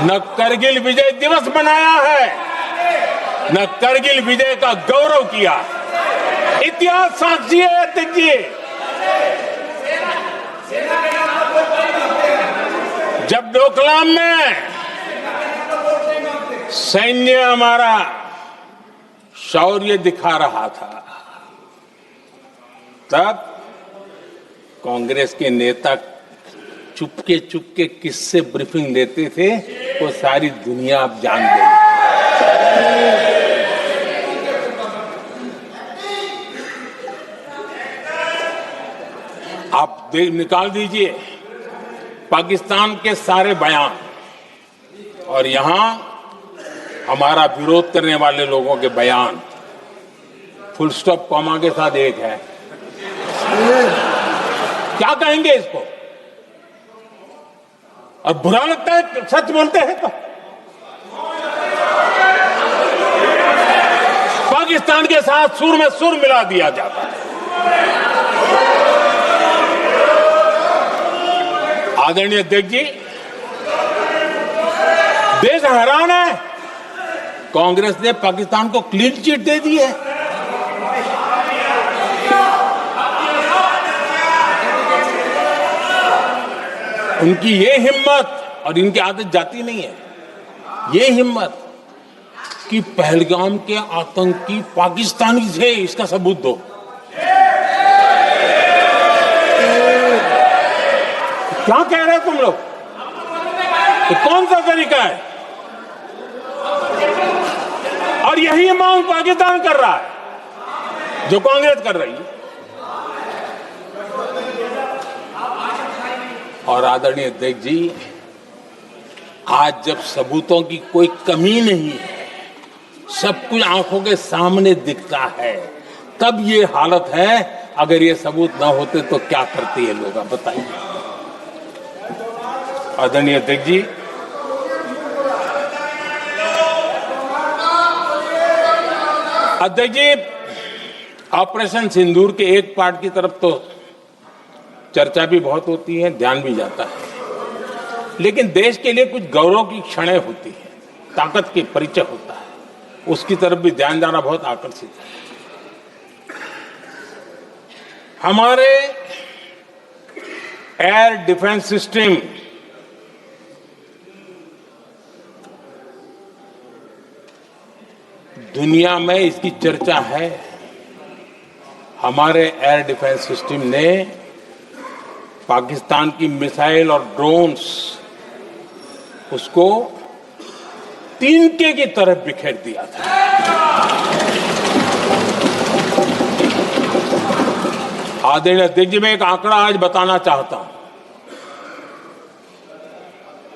न करगिल विजय दिवस मनाया है, न करगिल विजय का गौरव किया। इतिहास साक्षी है अध्यक्ष जी। जब डोकलाम में सैन्य हमारा शौर्य दिखा रहा था, तब कांग्रेस के नेता चुपके चुपके किससे ब्रीफिंग लेते थे, वो सारी दुनिया अब जान गई। आप निकाल दीजिए पाकिस्तान के सारे बयान, और यहां हमारा विरोध करने वाले लोगों के बयान फुल स्टॉप कॉमा के साथ एक है। क्या कहेंगे इसको? और बुरा लगता है सच बोलते हैं तो। पाकिस्तान के साथ सुर में सुर मिला दिया जाता है। आदरणीय अध्यक्ष जी, देश हैरान है, कांग्रेस ने पाकिस्तान को क्लीन चिट दे दी है। उनकी ये हिम्मत, और इनकी आदत जाती नहीं है, ये हिम्मत कि पहलगाम के आतंकी पाकिस्तानी थे, इसका सबूत दो। क्या कह रहे हो तुम लोग? तो कौन सा तरीका है? और यही मांग पाकिस्तान कर रहा है जो कांग्रेस कर रही है। और आदरणीय अध्यक्ष जी, आज जब सबूतों की कोई कमी नहीं है, सब कुछ आंखों के सामने दिखता है, तब ये हालत है। अगर ये सबूत ना होते तो क्या करते ये लोग, आप बताइए। आदरणीय अध्यक्ष जी, ऑपरेशन सिंदूर के एक पार्ट की तरफ तो चर्चा भी बहुत होती है, ध्यान भी जाता है, लेकिन देश के लिए कुछ गौरव की क्षणें होती है, ताकत की परिचय होता है, उसकी तरफ भी ध्यान जाना बहुत आकर्षित है। हमारे एयर डिफेंस सिस्टम दुनिया में इसकी चर्चा है। हमारे एयर डिफेंस सिस्टम ने पाकिस्तान की मिसाइल और ड्रोन्स उसको तिनके की तरफ बिखेर दिया था। आदरणीय अध्यक्ष जी, मैं एक आंकड़ा आज बताना चाहता हूं,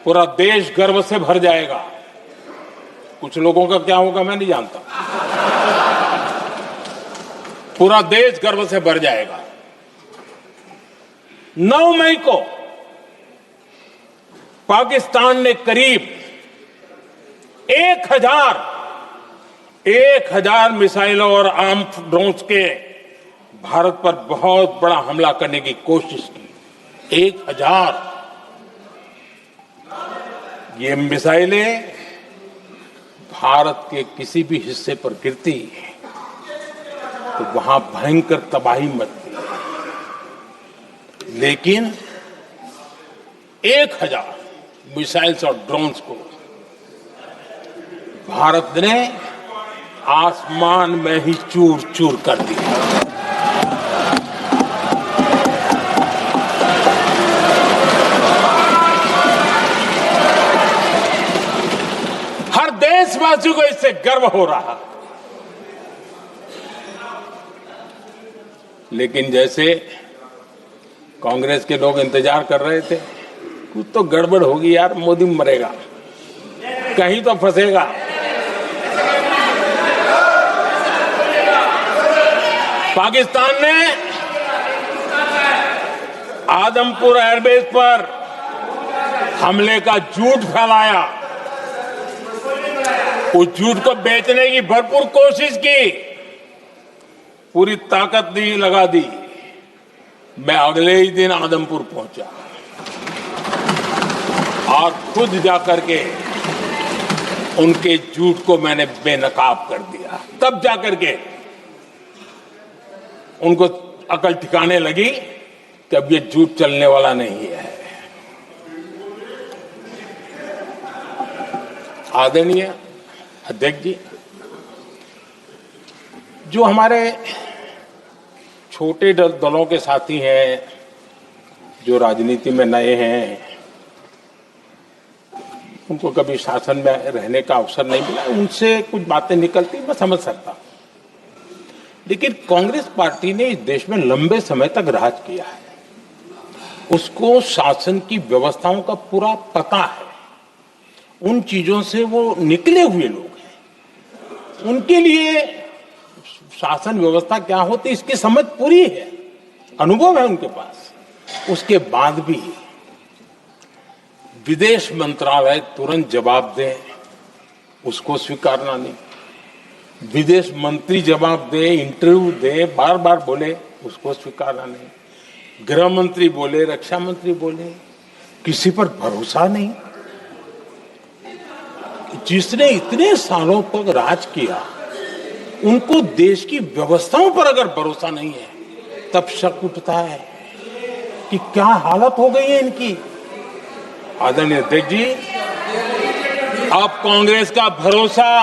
पूरा देश गर्व से भर जाएगा। कुछ लोगों का क्या होगा मैं नहीं जानता, पूरा देश गर्व से भर जाएगा। 9 मई को पाकिस्तान ने करीब 1000 मिसाइलों और आर्म्ड ड्रोन्स के भारत पर बहुत बड़ा हमला करने की कोशिश की। 1000 ये मिसाइलें भारत के किसी भी हिस्से पर गिरती तो वहां भयंकर तबाही मचती, लेकिन 1000 मिसाइल्स और ड्रोन्स को भारत ने आसमान में ही चूर चूर कर दिया। हर देशवासियों को इससे गर्व हो रहा। लेकिन जैसे कांग्रेस के लोग इंतजार कर रहे थे, कुछ तो गड़बड़ होगी यार, मोदी मरेगा, कहीं तो फंसेगा। पाकिस्तान ने आदमपुर एयरबेस पर हमले का झूठ फैलाया, उस झूठ को बेचने की भरपूर कोशिश की, पूरी ताकत दी लगा दी। मैं अगले ही दिन आदमपुर पहुंचा और खुद जाकर के उनके झूठ को मैंने बेनकाब कर दिया। तब जाकर के उनको अकल ठिकाने लगी कि अब ये झूठ चलने वाला नहीं है। आदरणीय अध्यक्ष जी, जो हमारे छोटे दलों के साथी हैं, जो राजनीति में नए हैं, उनको कभी शासन में रहने का अवसर नहीं मिला, उनसे कुछ बातें निकलती मैं समझ सकता। लेकिन कांग्रेस पार्टी ने इस देश में लंबे समय तक राज किया है, उसको शासन की व्यवस्थाओं का पूरा पता है, उन चीजों से वो निकले हुए लोग हैं, उनके लिए शासन व्यवस्था क्या होती इसकी समझ पूरी है, अनुभव है उनके पास। उसके बाद भी विदेश मंत्रालय तुरंत जवाब दे, उसको स्वीकारना नहीं, विदेश मंत्री जवाब दे, इंटरव्यू दे, बार बार बोले, उसको स्वीकारना नहीं, गृह मंत्री बोले, रक्षा मंत्री बोले, किसी पर भरोसा नहीं। जिसने इतने सालों तक राज किया, उनको देश की व्यवस्थाओं पर अगर भरोसा नहीं है, तब शक उठता है कि क्या हालत हो गई है इनकी। आदरणीय अध्यक्ष जी, अब कांग्रेस का भरोसा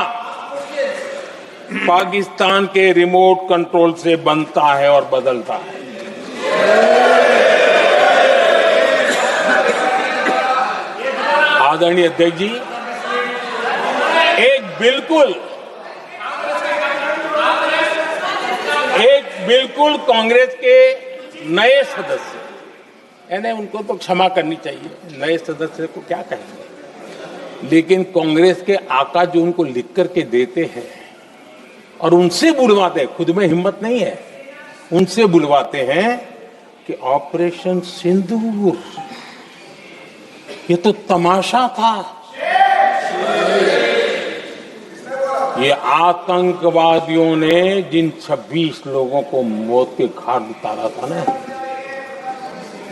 पाकिस्तान के रिमोट कंट्रोल से बनता है और बदलता है। आदरणीय अध्यक्ष जी, एक बिल्कुल कांग्रेस के नए सदस्य, यानी उनको तो क्षमा करनी चाहिए, नए सदस्य को क्या कहेंगे, लेकिन कांग्रेस के आका जो उनको लिख करके देते हैं और उनसे बुलवाते हैं, खुद में हिम्मत नहीं है, उनसे बुलवाते हैं कि ऑपरेशन सिंदूर ये तो तमाशा था, ये आतंकवादियों ने जिन 26 लोगों को मौत के घाट उतारा था ना,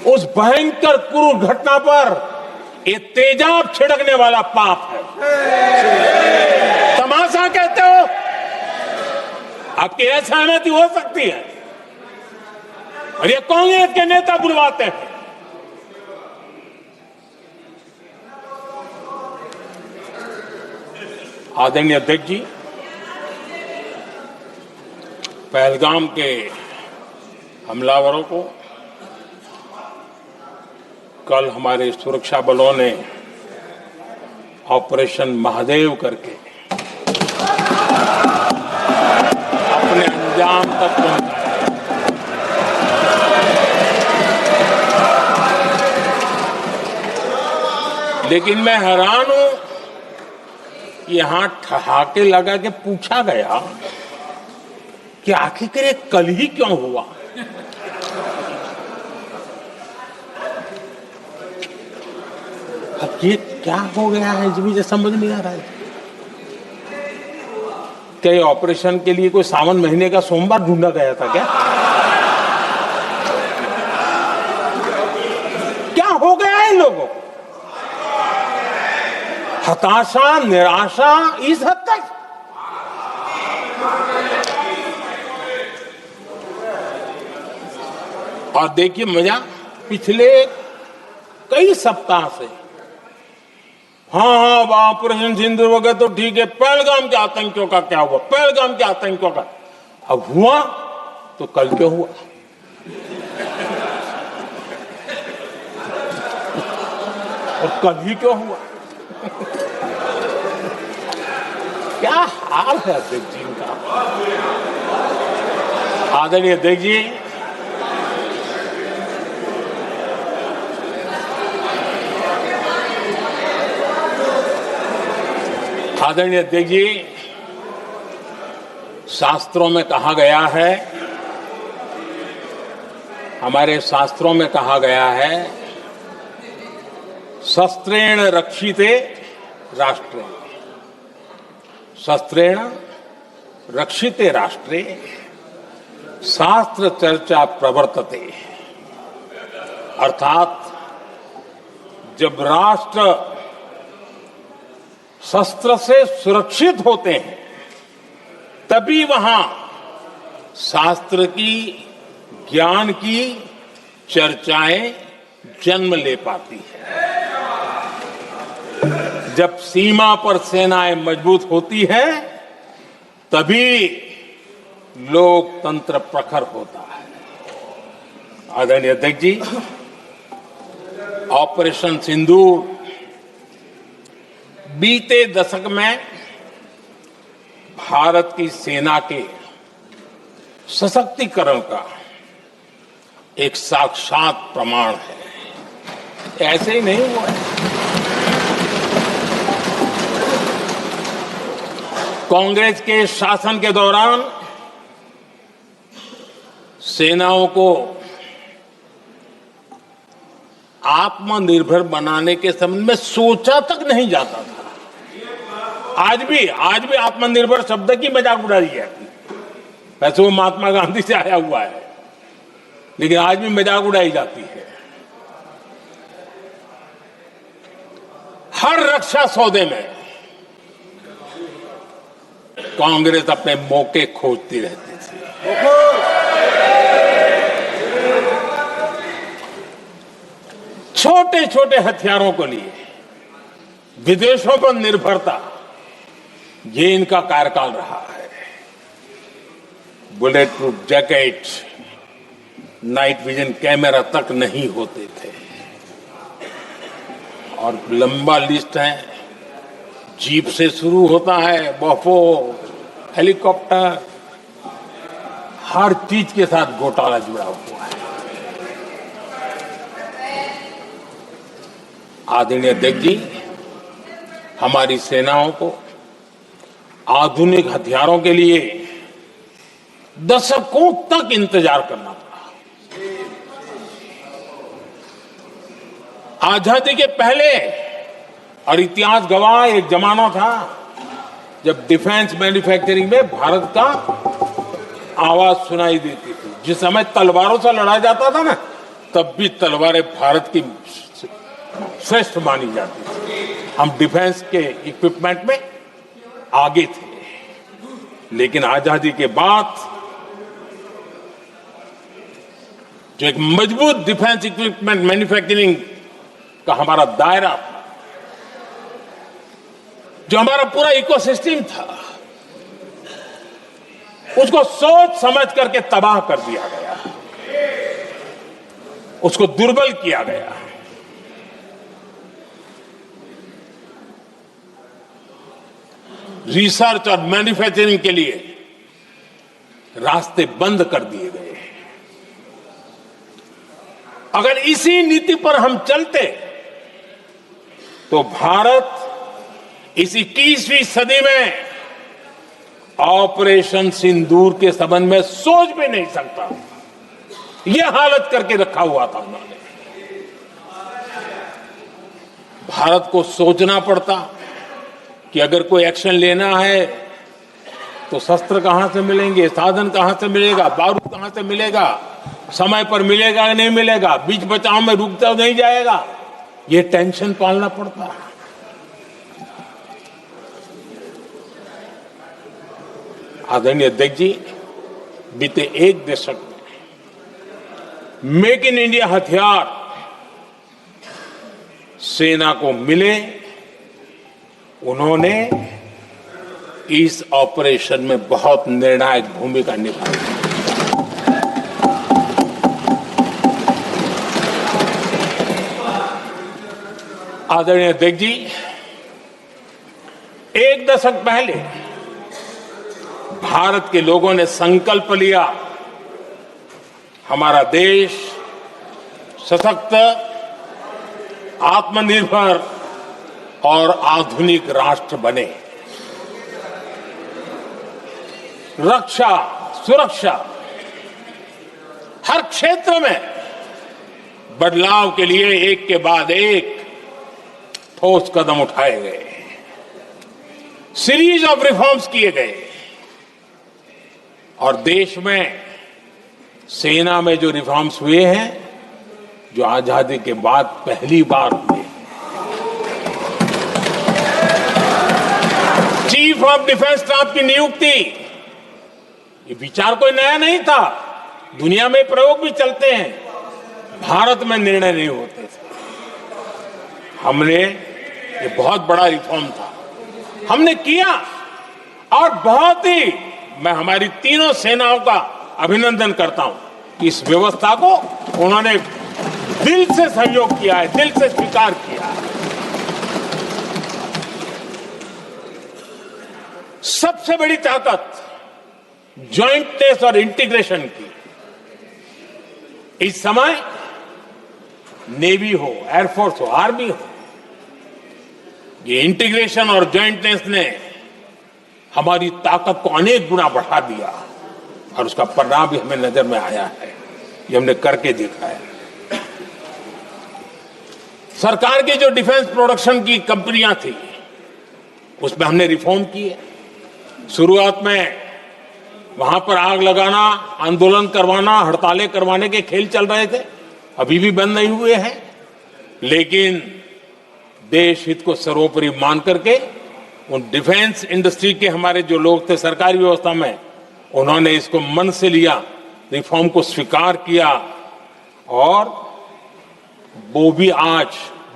उस भयंकर क्रूर घटना पर ये तेजाब छिड़कने वाला पाप है। तमाशा कहते हो? आपकी असहमति हो सकती है, और ये कांग्रेस के नेता बुलवाते हैं। आदरणीय अध्यक्ष जी, पहलगाम के हमलावरों को कल हमारे सुरक्षा बलों ने ऑपरेशन महादेव करके अपने अंजाम तक पहुंचाया। लेकिन मैं हैरान हूं, यहां ठहाके लगा के पूछा गया कि आखिर ये कल ही क्यों हुआ। अब ये क्या हो गया है मुझे समझ नहीं आ रहा है। क्या ये ऑपरेशन के लिए कोई सावन महीने का सोमवार ढूंढा गया था क्या? क्या हो गया है इन लोगों को? हताशा, निराशा इस हद तक। और देखिए मजा, पिछले कई सप्ताह से हाँ ऑपरेशन सिंदूर वगैरह तो ठीक है, पहलगाम के आतंकियों का क्या हुआ, पहलगाम के आतंकियों का अब हुआ तो कल क्यों हुआ? और कल ही क्यों हुआ? क्या हाल है अध्यक्ष जी का। आदरणीय अध्यक्ष जी, आदरणीय अध्यक्ष जी, शास्त्रों में कहा गया है, हमारे शास्त्रों में कहा गया है, शस्त्रेण रक्षिते राष्ट्रे, शस्त्रेण रक्षिते राष्ट्रे शास्त्र चर्चा प्रवर्तते। अर्थात जब राष्ट्र शस्त्र से सुरक्षित होते हैं तभी वहां शास्त्र की, ज्ञान की चर्चाएं जन्म ले पाती है। जब सीमा पर सेनाएं मजबूत होती है तभी लोकतंत्र प्रखर होता है। आदरणीय अध्यक्ष जी, ऑपरेशन सिंदूर बीते दशक में भारत की सेना के सशक्तिकरण का एक साक्षात प्रमाण है। ऐसे ही नहीं हुआ है। कांग्रेस के शासन के दौरान सेनाओं को आत्मनिर्भर बनाने के संबंध में सोचा तक नहीं जाता था। आज भी आत्मनिर्भर शब्द की मजाक उड़ा रही है। वैसे वो महात्मा गांधी से आया हुआ है, लेकिन आज भी मजाक उड़ाई जाती है। हर रक्षा सौदे में कांग्रेस अपने मौके खोजती रहती थी। छोटे छोटे हथियारों को लिए विदेशों पर निर्भरता, ये इनका कार्यकाल रहा है। Bullet proof jacket, night vision camera तक नहीं होते थे। और लंबा लिस्ट है, जीप से शुरू होता है, बफो, हेलीकॉप्टर, हर चीज के साथ घोटाला जुड़ा हुआ है। आदरणीय अध्यक्ष जी, हमारी सेनाओं को आधुनिक हथियारों के लिए दशकों तक इंतजार करना पड़ा। आजादी के पहले, और इतिहास गवाह, एक जमाना था जब डिफेंस मैन्युफैक्चरिंग में भारत का आवाज सुनाई देती थी। जिस समय तलवारों से लड़ा जाता था ना, तब भी तलवारें भारत की श्रेष्ठ मानी जाती थी। हम डिफेंस के इक्विपमेंट में आगे थे। लेकिन आजादी के बाद जो एक मजबूत डिफेंस इक्विपमेंट मैन्युफैक्चरिंग का हमारा दायरा था, जो हमारा पूरा इकोसिस्टम था, उसको सोच समझ करके तबाह कर दिया गया। उसको दुर्बल किया गया। रिसर्च और मैन्युफैक्चरिंग के लिए रास्ते बंद कर दिए गए। अगर इसी नीति पर हम चलते तो भारत इस 21वीं सदी में ऑपरेशन सिंदूर के संबंध में सोच भी नहीं सकता। यह हालत करके रखा हुआ था उन्होंने। भारत को सोचना पड़ता कि अगर कोई एक्शन लेना है तो शस्त्र कहां से मिलेंगे, साधन कहां से मिलेगा, बारूद कहां से मिलेगा, समय पर मिलेगा या नहीं मिलेगा, बीच बचाव में रुकता नहीं जाएगा, ये टेंशन पालना पड़ता है। आदरणीय अध्यक्ष जी, बीते एक दशक में मेक इन इंडिया हथियार सेना को मिले, उन्होंने इस ऑपरेशन में बहुत निर्णायक भूमिका निभाई। आदरणीय अध्यक्ष जी, एक दशक पहले भारत के लोगों ने संकल्प लिया, हमारा देश सशक्त, आत्मनिर्भर और आधुनिक राष्ट्र बने। रक्षा, सुरक्षा, हर क्षेत्र में बदलाव के लिए एक के बाद एक ठोस कदम उठाए गए, सीरीज ऑफ रिफॉर्म्स किए गए और देश में सेना में जो रिफॉर्म्स हुए हैं, जो आजादी के बाद पहली बार हुए। चीफ ऑफ डिफेंस स्टाफ की नियुक्ति, ये विचार कोई नया नहीं था, दुनिया में प्रयोग भी चलते हैं, भारत में निर्णय नहीं होते थे। हमने, ये बहुत बड़ा रिफॉर्म था, हमने किया और बहुत ही, मैं हमारी तीनों सेनाओं का अभिनंदन करता हूं कि इस व्यवस्था को उन्होंने दिल से सहयोग किया है, दिल से स्वीकार किया है। सबसे बड़ी ताकत ज्वाइंटनेस और इंटीग्रेशन की। इस समय नेवी हो, एयरफोर्स हो, आर्मी हो, ये इंटीग्रेशन और ज्वाइंटनेस ने हमारी ताकत को अनेक गुना बढ़ा दिया और उसका परिणाम भी हमें नजर में आया है, ये हमने करके देखा है। सरकार की जो डिफेंस प्रोडक्शन की कंपनियां थी, उसमें हमने रिफॉर्म किए। शुरुआत में वहां पर आग लगाना, आंदोलन करवाना, हड़तालें करवाने के खेल चल रहे थे, अभी भी बंद नहीं हुए हैं, लेकिन देश हित को सर्वोपरि मान करके उन डिफेंस इंडस्ट्री के हमारे जो लोग थे सरकारी व्यवस्था में, उन्होंने इसको मन से लिया, रिफॉर्म को स्वीकार किया और वो भी आज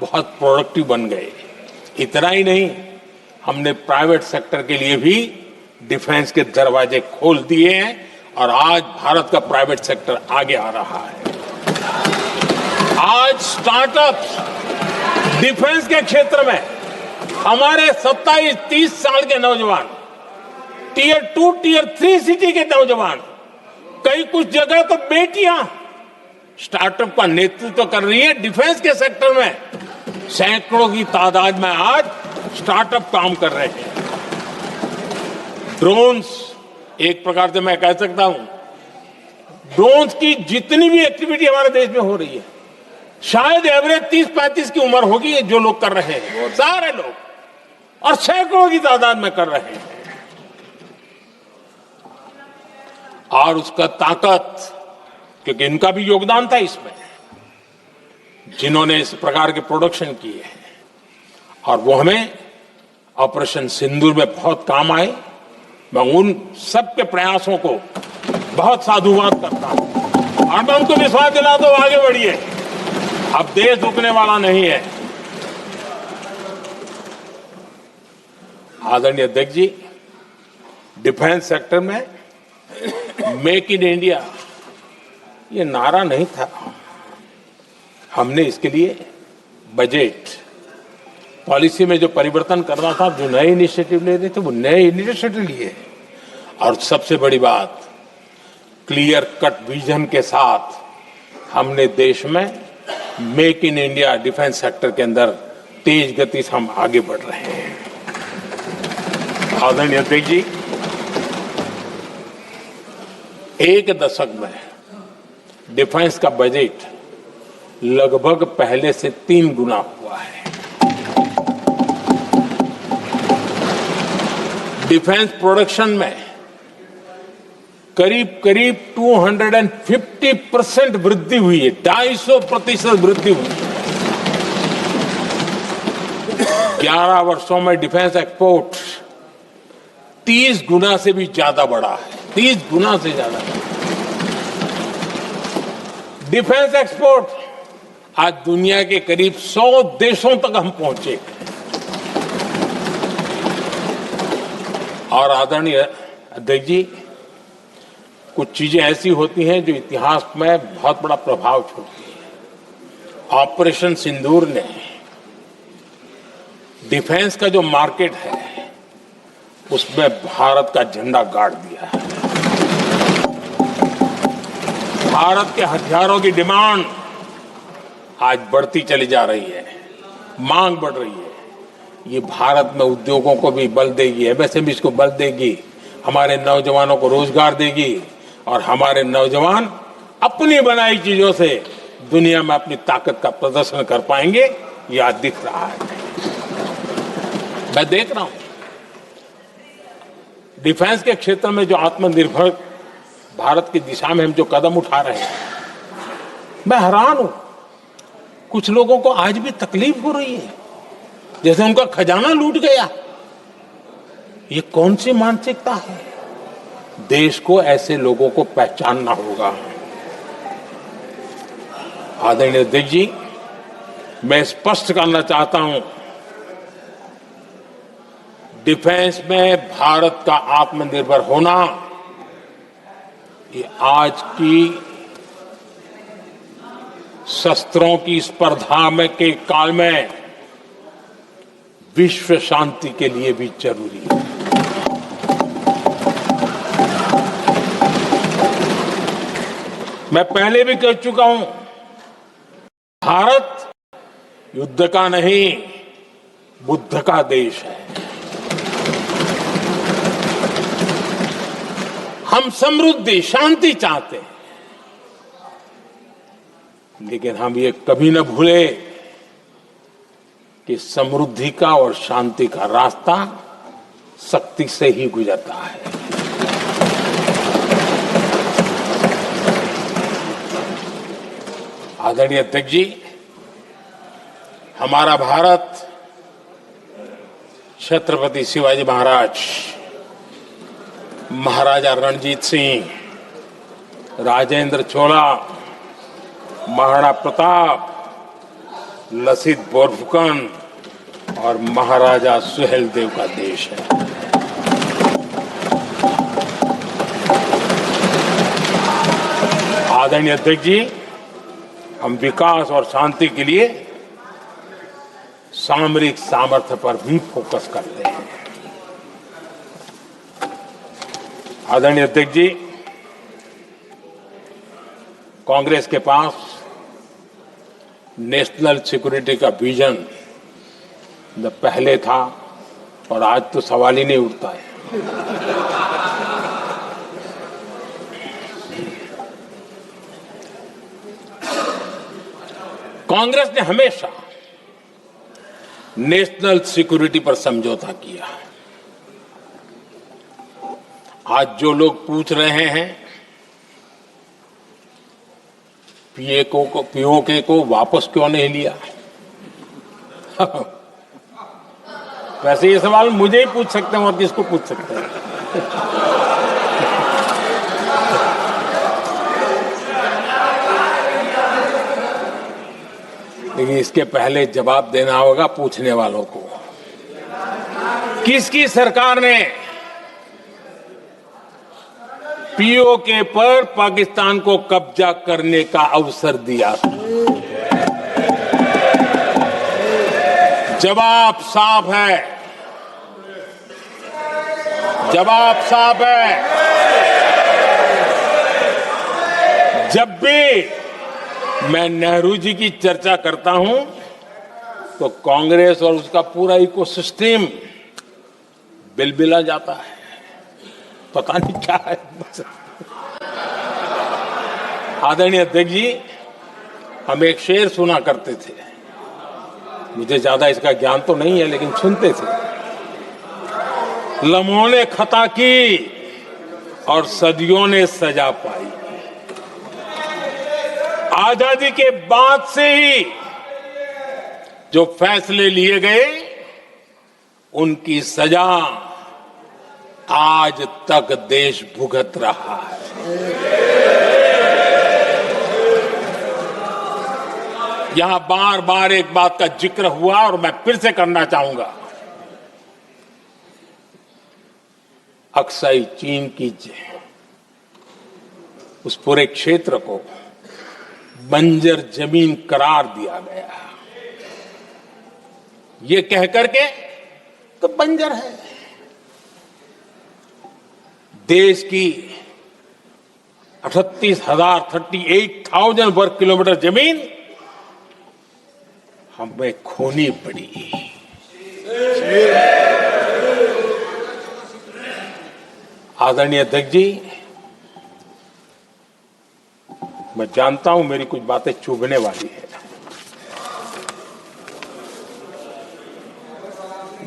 बहुत प्रोडक्टिव बन गए। इतना ही नहीं, हमने प्राइवेट सेक्टर के लिए भी डिफेंस के दरवाजे खोल दिए हैं और आज भारत का प्राइवेट सेक्टर आगे आ रहा है। आज स्टार्टअप्स डिफेंस के क्षेत्र में हमारे 27-30 साल के नौजवान, टियर 2, टियर 3 सिटी के नौजवान, कई कुछ जगह तो बेटियां स्टार्टअप का नेतृत्व कर रही है। डिफेंस के सेक्टर में सैकड़ों की तादाद में आज स्टार्टअप काम कर रहे हैं। ड्रोन्स, एक प्रकार से मैं कह सकता हूं, ड्रोन्स की जितनी भी एक्टिविटी हमारे देश में हो रही है, शायद एवरेज 30-35 की उम्र होगी जो लोग कर रहे हैं, सारे लोग, और सैकड़ों की तादाद में कर रहे हैं। और उसका ताकत, क्योंकि इनका भी योगदान था इसमें, जिन्होंने इस प्रकार के प्रोडक्शन किए हैं, और वो हमें ऑपरेशन सिंदूर में बहुत काम आए। मैं उन सबके प्रयासों को बहुत साधुवाद करता हूं और मैं उनको विश्वास दिलाता हूं, आगे बढ़िए, अब देश रुकने वाला नहीं है। आदरणीय अध्यक्ष जी, डिफेंस सेक्टर में मेक इन इंडिया ये नारा नहीं था, हमने इसके लिए बजट पॉलिसी में जो परिवर्तन करना था, जो नए इनिशिएटिव ले रहे थे, वो नए इनिशिएटिव लिए। और सबसे बड़ी बात, क्लियर कट विजन के साथ हमने देश में make in India defence sector के अंदर तेज गति से हम आगे बढ़ रहे हैं। आदरणीय अध्यक्ष जी, एक दशक में डिफेंस का बजट लगभग पहले से 3 गुना हुआ है। डिफेंस प्रोडक्शन में करीब करीब 250% वृद्धि हुई है, 250% वृद्धि हुई है। 11 वर्षों में डिफेंस एक्सपोर्ट 30 गुना से भी ज्यादा बढ़ा है, 30 गुना से ज्यादा। डिफेंस एक्सपोर्ट आज दुनिया के करीब 100 देशों तक हम पहुंचे। और आदरणीय अध्यक्ष जी, कुछ चीजें ऐसी होती हैं जो इतिहास में बहुत बड़ा प्रभाव छोड़ती हैं। ऑपरेशन सिंदूर ने डिफेंस का जो मार्केट है उसमें भारत का झंडा गाड़ दिया है। भारत के हथियारों की डिमांड आज बढ़ती चली जा रही है, मांग बढ़ रही है। ये भारत में उद्योगों को भी बल देगी, एमएसएमई को बल देगी, हमारे नौजवानों को रोजगार देगी और हमारे नौजवान अपनी बनाई चीजों से दुनिया में अपनी ताकत का प्रदर्शन कर पाएंगे। ये आज दिख रहा है, मैं देख रहा हूं। डिफेंस के क्षेत्र में जो आत्मनिर्भर भारत की दिशा में हम जो कदम उठा रहे हैं, मैं हैरान हूं। कुछ लोगों को आज भी तकलीफ हो रही है, जैसे उनका खजाना लूट गया। ये कौन सी मानसिकता है? देश को ऐसे लोगों को पहचानना होगा। आदरणीय अध्यक्ष जी, मैं स्पष्ट करना चाहता हूं, डिफेंस में भारत का आत्मनिर्भर होना ये आज की शस्त्रों की स्पर्धा में के काल में विश्व शांति के लिए भी जरूरी है। मैं पहले भी कह चुका हूं, भारत युद्ध का नहीं, बुद्ध का देश है। हम समृद्धि, शांति चाहते हैं, लेकिन हम ये कभी न भूले कि समृद्धि का और शांति का रास्ता शक्ति से ही गुजरता है। आदरणीय अध्यक्ष जी, हमारा भारत छत्रपति शिवाजी महाराज, महाराजा रणजीत सिंह, राजेंद्र चोला, महाराणा प्रताप, लसित बोरफुकन और महाराजा सुहेलदेव का देश है। आदरणीय अध्यक्ष जी, हम विकास और शांति के लिए सामरिक सामर्थ्य पर भी फोकस करते हैं। आदरणीय अध्यक्ष जी, कांग्रेस के पास नेशनल सिक्योरिटी का विजन न पहले था और आज तो सवाल ही नहीं उठता है। कांग्रेस ने हमेशा नेशनल सिक्योरिटी पर समझौता किया। आज जो लोग पूछ रहे हैं पीओके को वापस क्यों नहीं लिया, वैसे ये सवाल मुझे ही पूछ सकते हैं और किसको पूछ सकते हैं। लेकिन इसके पहले जवाब देना होगा पूछने वालों को। किसकी सरकार ने पीओके पर पाकिस्तान को कब्जा करने का अवसर दिया था? जवाब साफ है, जवाब साफ है। जब भी मैं नेहरू जी की चर्चा करता हूं तो कांग्रेस और उसका पूरा इकोसिस्टम बिलबिला जाता है, पता नहीं क्या है। आदरणीय अध्यक्ष जी, हम एक शेर सुना करते थे, मुझे ज्यादा इसका ज्ञान तो नहीं है लेकिन सुनते थे। लम्हों ने खता की और सदियों ने सजा पाई। आजादी के बाद से ही जो फैसले लिए गए उनकी सजा आज तक देश भुगत रहा है। यहां बार बार एक बात का जिक्र हुआ और मैं फिर से करना चाहूंगा। अक्साई चीन की उस पूरे क्षेत्र को बंजर जमीन करार दिया गया, ये कह करके तो बंजर है। देश की 38,000 वर्ग किलोमीटर जमीन हमें खोनी पड़ी। आदरणीय अध्यक्ष जी, मैं जानता हूं मेरी कुछ बातें चुभने वाली है।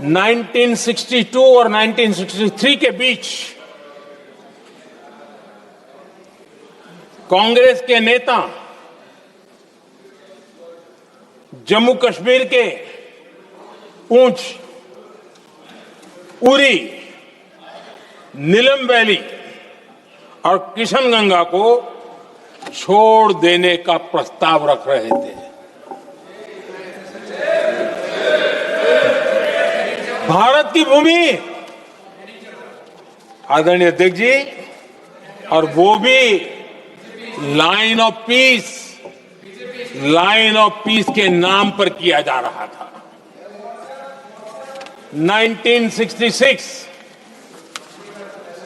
1962 और 1963 के बीच कांग्रेस के नेता जम्मू कश्मीर के पूंछ, उरी, नीलम वैली और किशनगंगा को छोड़ देने का प्रस्ताव रख रहे थे। भारत की भूमि, आदरणीय अध्यक्ष जी, और वो भी लाइन ऑफ पीस के नाम पर किया जा रहा था। 1966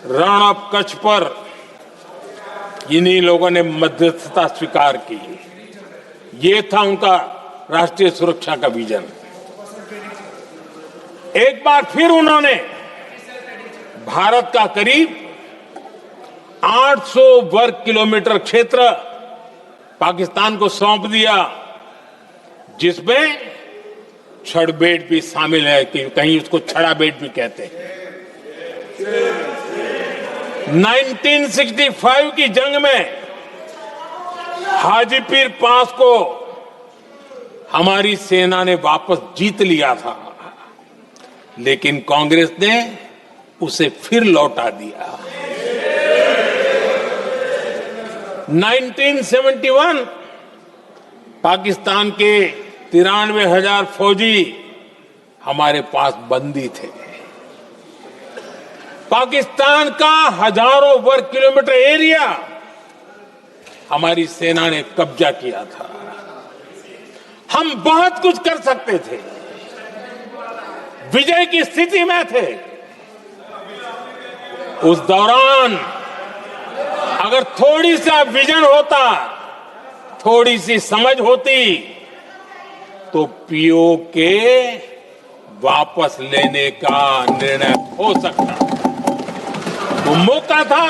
रण ऑफ कच्छ पर इन्हीं लोगों ने मध्यस्थता स्वीकार की। ये था उनका राष्ट्रीय सुरक्षा का विजन। एक बार फिर उन्होंने भारत का करीब 800 वर्ग किलोमीटर क्षेत्र पाकिस्तान को सौंप दिया, जिसमें छड़बेट भी शामिल है, कि कहीं उसको छड़ा बेट भी कहते हैं। 1965 की जंग में हाजीपीर पास को हमारी सेना ने वापस जीत लिया था, लेकिन कांग्रेस ने उसे फिर लौटा दिया। 1971 पाकिस्तान के 93,000 फौजी हमारे पास बंदी थे। पाकिस्तान का हजारों वर्ग किलोमीटर एरिया हमारी सेना ने कब्जा किया था। हम बहुत कुछ कर सकते थे, विजय की स्थिति में थे। उस दौरान अगर थोड़ी सा विजन होता, थोड़ी सी समझ होती, तो पीओके वापस लेने का निर्णय हो सकता। वो मौका था,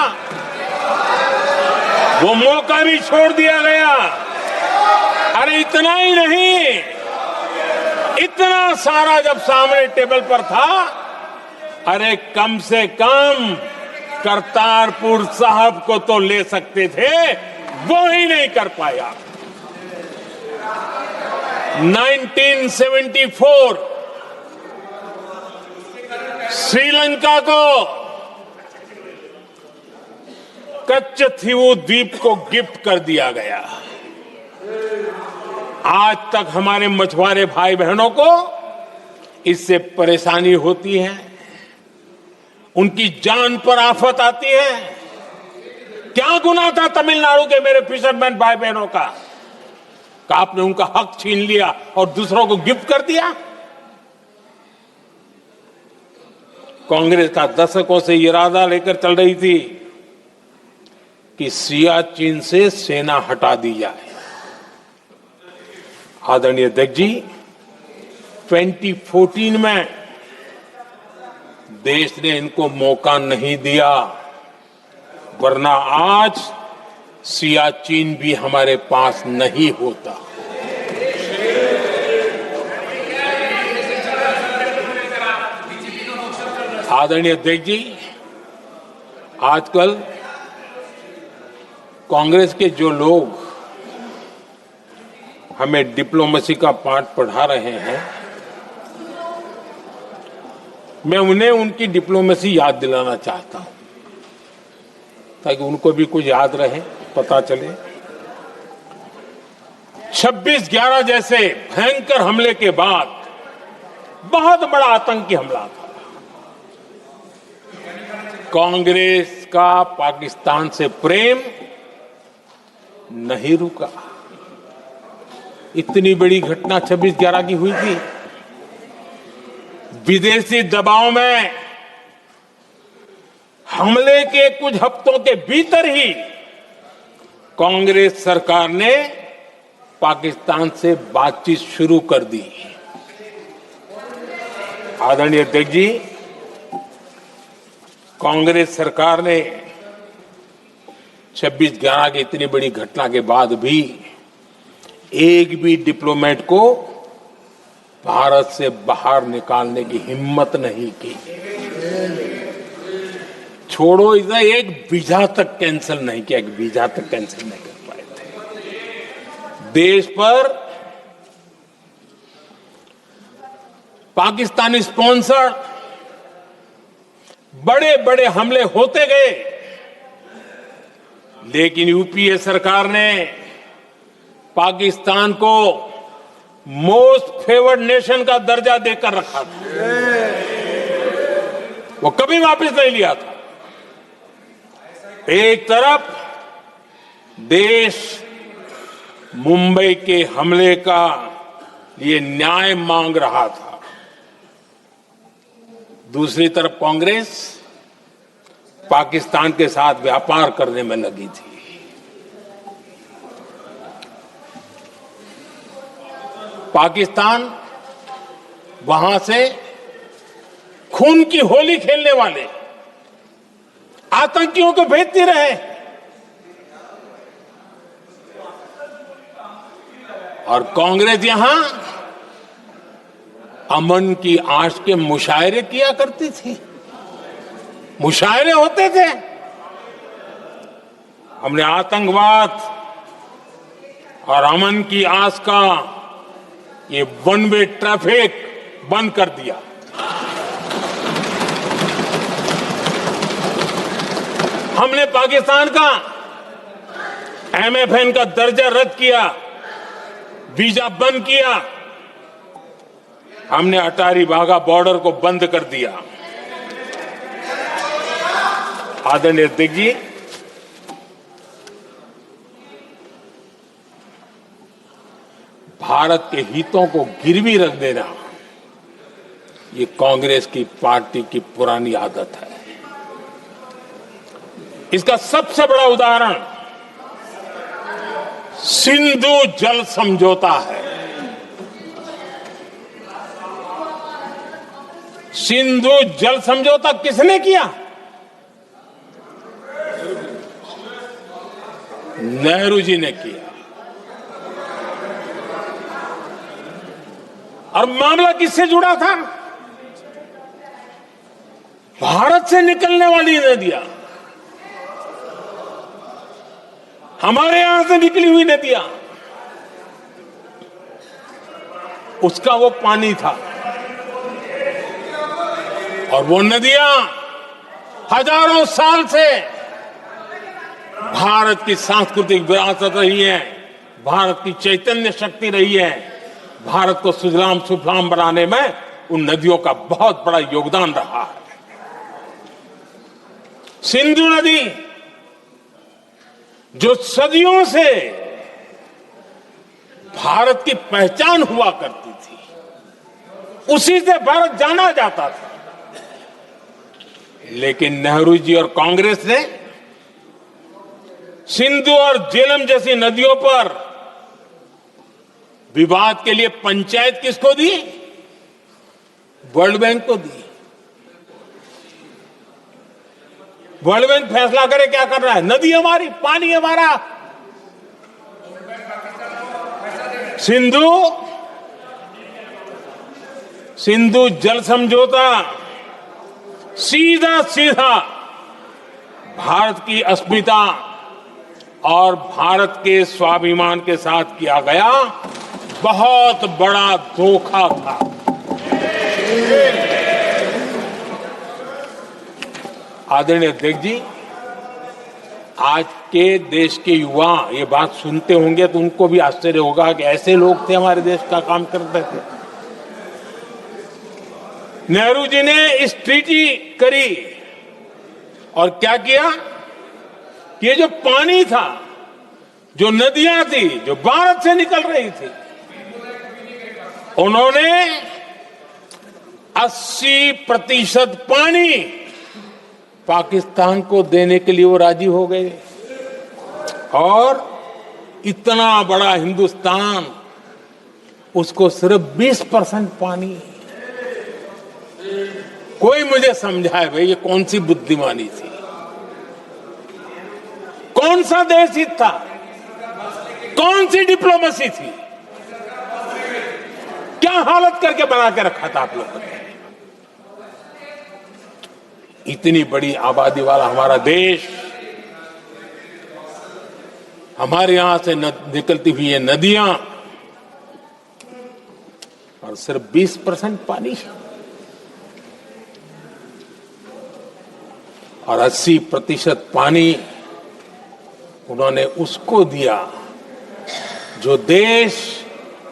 वो मौका भी छोड़ दिया गया। अरे इतना ही नहीं, इतना सारा जब सामने टेबल पर था, अरे कम से कम करतारपुर साहब को तो ले सकते थे, वो ही नहीं कर पाया। 1974 श्रीलंका को कच्चथीवू द्वीप को गिफ्ट कर दिया गया। आज तक हमारे मछुआरे भाई बहनों को इससे परेशानी होती है, उनकी जान पर आफत आती है। क्या गुनाह था तमिलनाडु के मेरे फिशरमैन भाई बहनों का, आपने उनका हक छीन लिया और दूसरों को गिफ्ट कर दिया? कांग्रेस का दशकों से इरादा लेकर चल रही थी कि सियाचिन से सेना हटा दी जाए। आदरणीय अध्यक्ष जी, 2014 में देश ने इनको मौका नहीं दिया, वरना आज सियाचिन भी हमारे पास नहीं होता। आदरणीय अध्यक्ष जी, आजकल कांग्रेस के जो लोग हमें डिप्लोमेसी का पाठ पढ़ा रहे हैं, मैं उन्हें उनकी डिप्लोमेसी याद दिलाना चाहता हूं ताकि उनको भी कुछ याद रहे, पता चले। 26/11 जैसे भयंकर हमले के बाद बहुत बड़ा आतंकी हमला था। कांग्रेस का पाकिस्तान से प्रेम नहीं रुका। इतनी बड़ी घटना 26/11 की हुई थी। विदेशी दबाव में हमले के कुछ हफ्तों के भीतर ही कांग्रेस सरकार ने पाकिस्तान से बातचीत शुरू कर दी। आदरणीय अध्यक्ष जी, कांग्रेस सरकार ने 26/11 की इतनी बड़ी घटना के बाद भी एक भी डिप्लोमेट को भारत से बाहर निकालने की हिम्मत नहीं की। छोड़ो, इधर एक वीजा तक कैंसिल नहीं किया, एक वीजा तक कैंसिल नहीं कर पाए थे। देश पर पाकिस्तानी स्पॉन्सर बड़े बड़े हमले होते गए, लेकिन यूपीए सरकार ने पाकिस्तान को मोस्ट फेवर्ड नेशन का दर्जा देकर रखा था। वो कभी वापस नहीं लिया था। एक तरफ देश मुंबई के हमले का ये न्याय मांग रहा था, दूसरी तरफ कांग्रेस पाकिस्तान के साथ व्यापार करने में लगी थी। पाकिस्तान वहां से खून की होली खेलने वाले आतंकियों को भेजते रहे, और कांग्रेस यहां अमन की आश के मुशायरे किया करती थी। मुशायरे होते थे। हमने आतंकवाद और अमन की आस का ये वन वे ट्रैफिक बंद कर दिया। हमने पाकिस्तान का MFN का दर्जा रद्द किया, वीजा बंद किया। हमने अटारी वाघा बॉर्डर को बंद कर दिया। आदरणीय अध्यक्ष जी, भारत के हितों को गिरवी रख देना ये कांग्रेस की पार्टी की पुरानी आदत है। इसका सबसे बड़ा उदाहरण सिंधु जल समझौता है। सिंधु जल समझौता किसने किया? नेहरू जी ने किया। और मामला किससे जुड़ा था? भारत से निकलने वाली नदियां, हमारे यहां से निकली हुई नदियां, उसका वो पानी था। और वो नदियां हजारों साल से भारत की सांस्कृतिक विरासत रही है, भारत की चैतन्य शक्ति रही है। भारत को सुजलाम सुफलाम बनाने में उन नदियों का बहुत बड़ा योगदान रहा है। सिंधु नदी जो सदियों से भारत की पहचान हुआ करती थी, उसी से भारत जाना जाता था। लेकिन नेहरू जी और कांग्रेस ने सिंधु और झेलम जैसी नदियों पर विवाद के लिए पंचायत किसको दी? वर्ल्ड बैंक को दी। वर्ल्ड बैंक फैसला करे क्या कर रहा है? नदी हमारी, पानी हमारा। सिंधु जल समझौता सीधा सीधा भारत की अस्मिता और भारत के स्वाभिमान के साथ किया गया बहुत बड़ा धोखा था। आदरणीय अध्यक्ष जी, आज के देश के युवा ये बात सुनते होंगे तो उनको भी आश्चर्य होगा कि ऐसे लोग थे हमारे देश का काम करते थे। नेहरू जी ने इस ट्रीटी करी और क्या किया? ये जो पानी था, जो नदियां थी, जो भारत से निकल रही थी, उन्होंने 80% पानी पाकिस्तान को देने के लिए वो राजी हो गए। और इतना बड़ा हिंदुस्तान, उसको सिर्फ 20% पानी। कोई मुझे समझाए भाई ये कौन सी बुद्धिमानी थी? कौन सा देश हित था? कौन सी डिप्लोमेसी थी? क्या हालत करके बना के रखा था आप लोगों ने? इतनी बड़ी आबादी वाला हमारा देश, हमारे यहां से निकलती हुई ये नदियां, और सिर्फ 20% पानी, और 80% पानी उन्होंने उसको दिया जो देश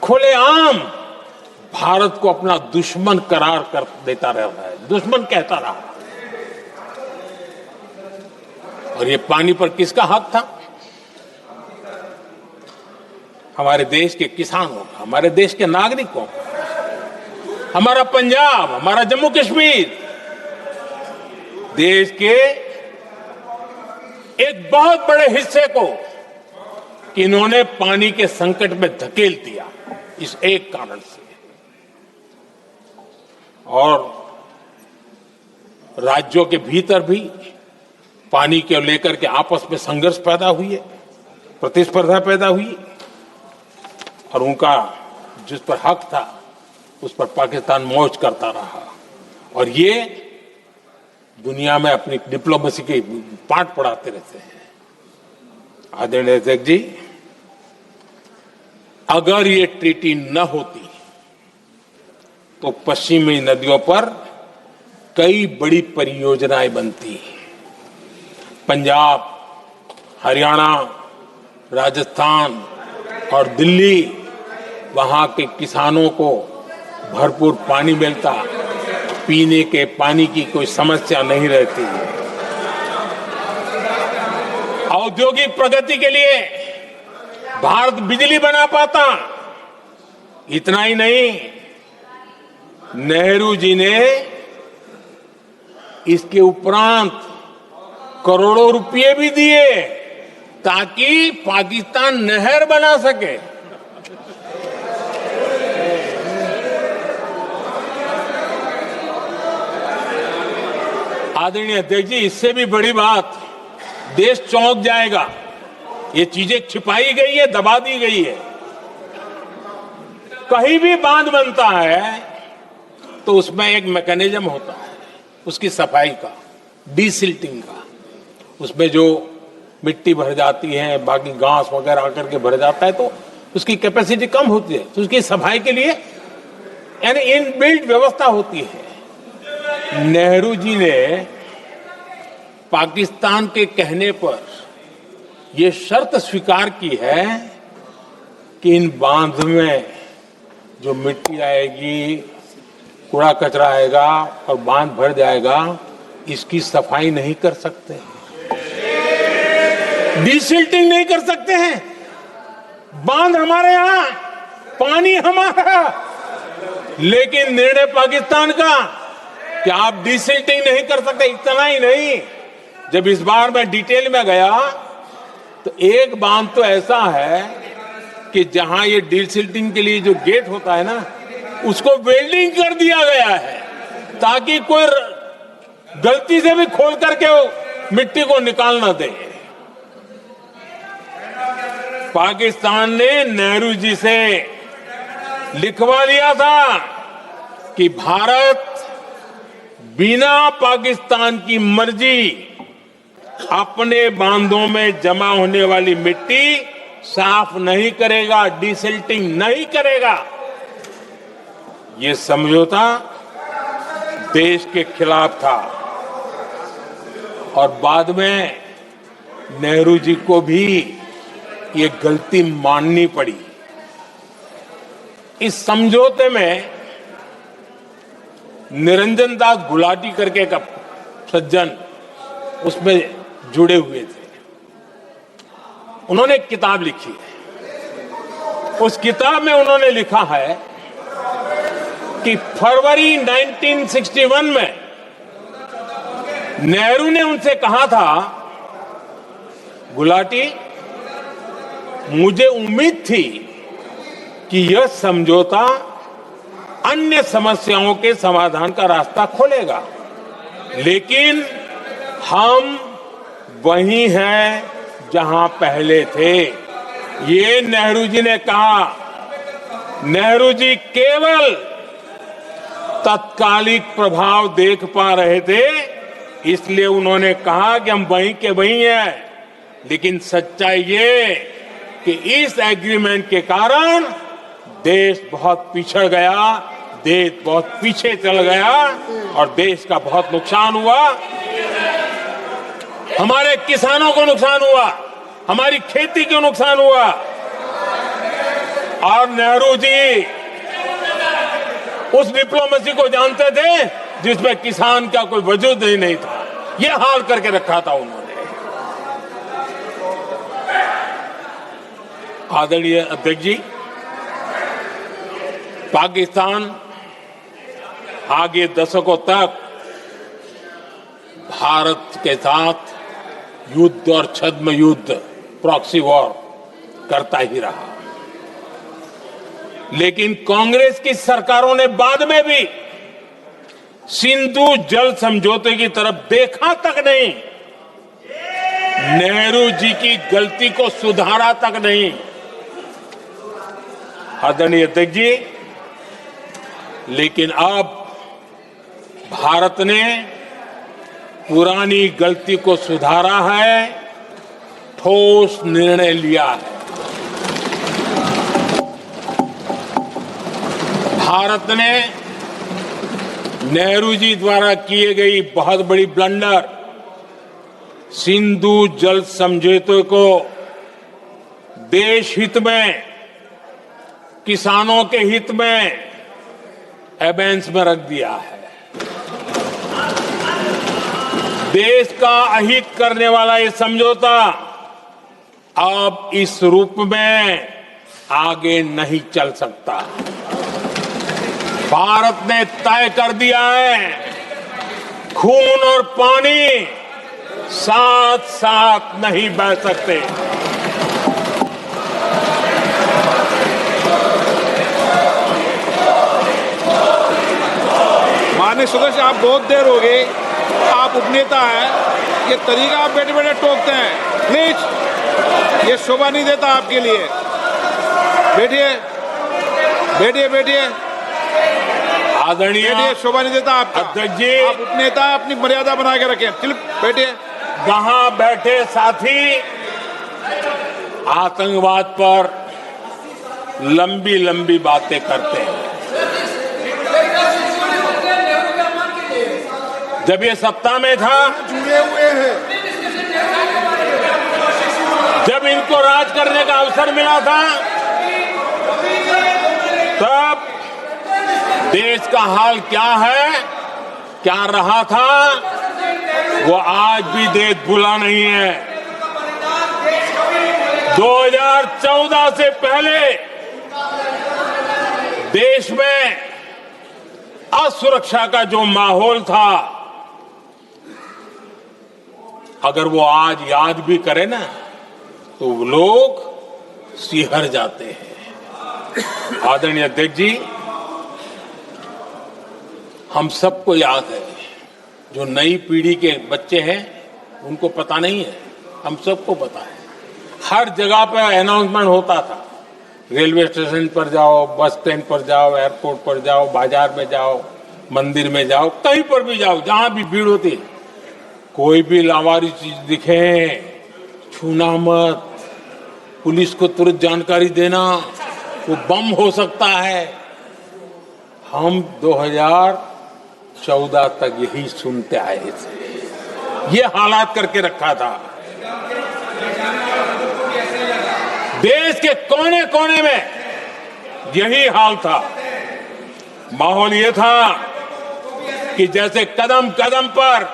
खुलेआम भारत को अपना दुश्मन करार कर देता रहता है, दुश्मन कहता रहा। और ये पानी पर किसका हक था? हमारे देश के किसानों का, हमारे देश के नागरिकों का, हमारा पंजाब, हमारा जम्मू कश्मीर, देश के एक बहुत बड़े हिस्से को कि इन्होंने पानी के संकट में धकेल दिया इस एक कारण से। और राज्यों के भीतर भी पानी को लेकर के आपस में संघर्ष पैदा हुई है, प्रतिस्पर्धा पैदा हुई, और उनका जिस पर हक था उस पर पाकिस्तान मौज करता रहा। और ये दुनिया में अपनी डिप्लोमेसी के पाठ पढ़ाते रहते हैं। आदरणीय अध्यक्ष जी, अगर ये ट्रीटी न होती तो पश्चिमी नदियों पर कई बड़ी परियोजनाएं बनती। पंजाब, हरियाणा, राजस्थान और दिल्ली, वहां के किसानों को भरपूर पानी मिलता, पीने के पानी की कोई समस्या नहीं रहती। औद्योगिक प्रगति के लिए भारत बिजली बना पाता। इतना ही नहीं, नेहरू जी ने इसके उपरांत करोड़ों रुपए भी दिए ताकि पाकिस्तान नहर बना सके। आदरणीय अध्यक्ष जी, इससे भी बड़ी बात, देश चौंक जाएगा। ये चीजें छिपाई गई है, दबा दी गई है। कहीं भी बांध बनता है तो उसमें एक मैकेनिज्म होता है उसकी सफाई का, डीसिल्टिंग का। उसमें जो मिट्टी भर जाती है, बाकी घास वगैरह आकर के भर जाता है तो उसकी कैपेसिटी कम होती है, तो उसकी सफाई के लिए यानी इनबिल्ट व्यवस्था होती है। नेहरू जी ने पाकिस्तान के कहने पर यह शर्त स्वीकार की है कि इन बांध में जो मिट्टी आएगी, कूड़ा कचरा आएगा और बांध भर जाएगा, इसकी सफाई नहीं कर सकते, डीसिल्टिंग नहीं कर सकते हैं। बांध हमारे यहां, पानी हमारा, लेकिन निर्णय पाकिस्तान का कि आप डिसिल्टिंग नहीं कर सकते। इतना ही नहीं, जब इस बार मैं डिटेल में गया तो एक बांध तो ऐसा है कि जहां ये डिसिल्टिंग के लिए जो गेट होता है ना, उसको वेल्डिंग कर दिया गया है ताकि कोई गलती से भी खोल करके वो मिट्टी को निकाल ना दे। पाकिस्तान ने नेहरू जी से लिखवा लिया था कि भारत बिना पाकिस्तान की मर्जी अपने बांधों में जमा होने वाली मिट्टी साफ नहीं करेगा, डिसिल्टिंग नहीं करेगा। ये समझौता देश के खिलाफ था और बाद में नेहरू जी को भी ये गलती माननी पड़ी। इस समझौते में निरंजन दास गुलाटी करके एक सज्जन उसमें जुड़े हुए थे। उन्होंने एक किताब लिखी है। उस किताब में उन्होंने लिखा है कि फरवरी 1961 में नेहरू ने उनसे कहा था, गुलाटी, मुझे उम्मीद थी कि यह समझौता अन्य समस्याओं के समाधान का रास्ता खोलेगा, लेकिन हम वहीं हैं जहां पहले थे। ये नेहरू जी ने कहा। नेहरू जी केवल तत्कालिक प्रभाव देख पा रहे थे, इसलिए उन्होंने कहा कि हम वहीं के वहीं हैं, लेकिन सच्चाई ये कि इस एग्रीमेंट के कारण देश बहुत पिछड़ गया, देश बहुत पीछे चल गया और देश का बहुत नुकसान हुआ। हमारे किसानों को नुकसान हुआ, हमारी खेती को नुकसान हुआ। और नेहरू जी उस डिप्लोमेसी को जानते थे जिसमें किसान का कोई वजूद ही नहीं था। यह हाल करके रखा था उन्होंने। आदरणीय अध्यक्ष जी, पाकिस्तान आगे दशकों तक भारत के साथ युद्ध और छद्म युद्ध, प्रॉक्सी वॉर करता ही रहा, लेकिन कांग्रेस की सरकारों ने बाद में भी सिंधु जल समझौते की तरफ देखा तक नहीं, नेहरू जी की गलती को सुधारा तक नहीं। आदरणीय अध्यक्ष जी, लेकिन अब भारत ने पुरानी गलती को सुधारा है, ठोस निर्णय लिया है। भारत ने नेहरू जी द्वारा किए गई बहुत बड़ी ब्लंडर, सिंधु जल समझौते को देश हित में, किसानों के हित में एबेंस में रख दिया है। देश का अहित करने वाला ये समझौता अब इस रूप में आगे नहीं चल सकता। भारत ने तय कर दिया है, खून और पानी साथ साथ नहीं बह सकते। माननीय सदस्य, आप बहुत देर हो गई, आप उपनेता हैं, ये तरीका आप बैठे बैठे टोकते हैं, प्लीज, ये शोभा नहीं देता आपके लिए। बैठिए बैठिए बैठिए, आदरणीय, बैठिए, शोभा नहीं देता आपका। अध्यक्ष जी, आप उपनेता हैं, अपनी मर्यादा बना के रखें। चल बैठिए। वहां बैठे साथी आतंकवाद पर लंबी लंबी बातें करते हैं। जब ये सत्ता में था, जुड़े हुए हैं, जब इनको राज करने का अवसर मिला था, तब देश का हाल क्या है, क्या रहा था, वो आज भी देश भूला नहीं है। 2014 से पहले देश में सुरक्षा का जो माहौल था, अगर वो आज याद भी करे ना तो लोग सिहर जाते हैं। आदरणीय अध्यक्ष जी, हम सबको याद है, जो नई पीढ़ी के बच्चे हैं उनको पता नहीं है, हम सबको पता है। हर जगह पर अनाउंसमेंट होता था, रेलवे स्टेशन पर जाओ, बस स्टैंड पर जाओ, एयरपोर्ट पर जाओ, बाजार में जाओ, मंदिर में जाओ, कहीं पर भी जाओ, जहां भी भीड़ होती है, कोई भी लावारिस चीज दिखे छूना मत, पुलिस को तुरंत जानकारी देना, वो बम हो सकता है। हम 2014 तक यही सुनते आए थे, ये हालात करके रखा था। देश के कोने कोने में यही हाल था। माहौल ये था कि जैसे कदम कदम पर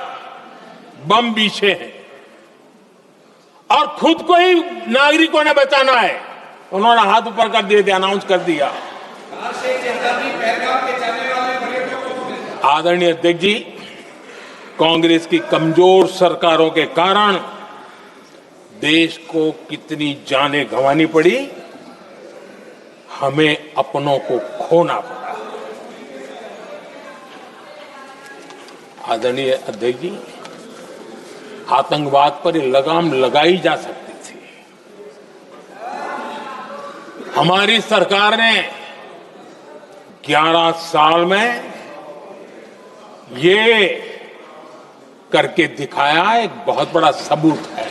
बम बिछे हैं और खुद को ही नागरिकों ने बचाना है, उन्होंने हाथ ऊपर कर दिए थे, अनाउंस कर दिया। आदरणीय अध्यक्ष जी, कांग्रेस की कमजोर सरकारों के कारण देश को कितनी जानें गंवानी पड़ी, हमें अपनों को खोना पड़ा। आदरणीय अध्यक्ष जी, आतंकवाद पर लगाम लगाई जा सकती थी। हमारी सरकार ने 11 साल में ये करके दिखाया, एक बहुत बड़ा सबूत है।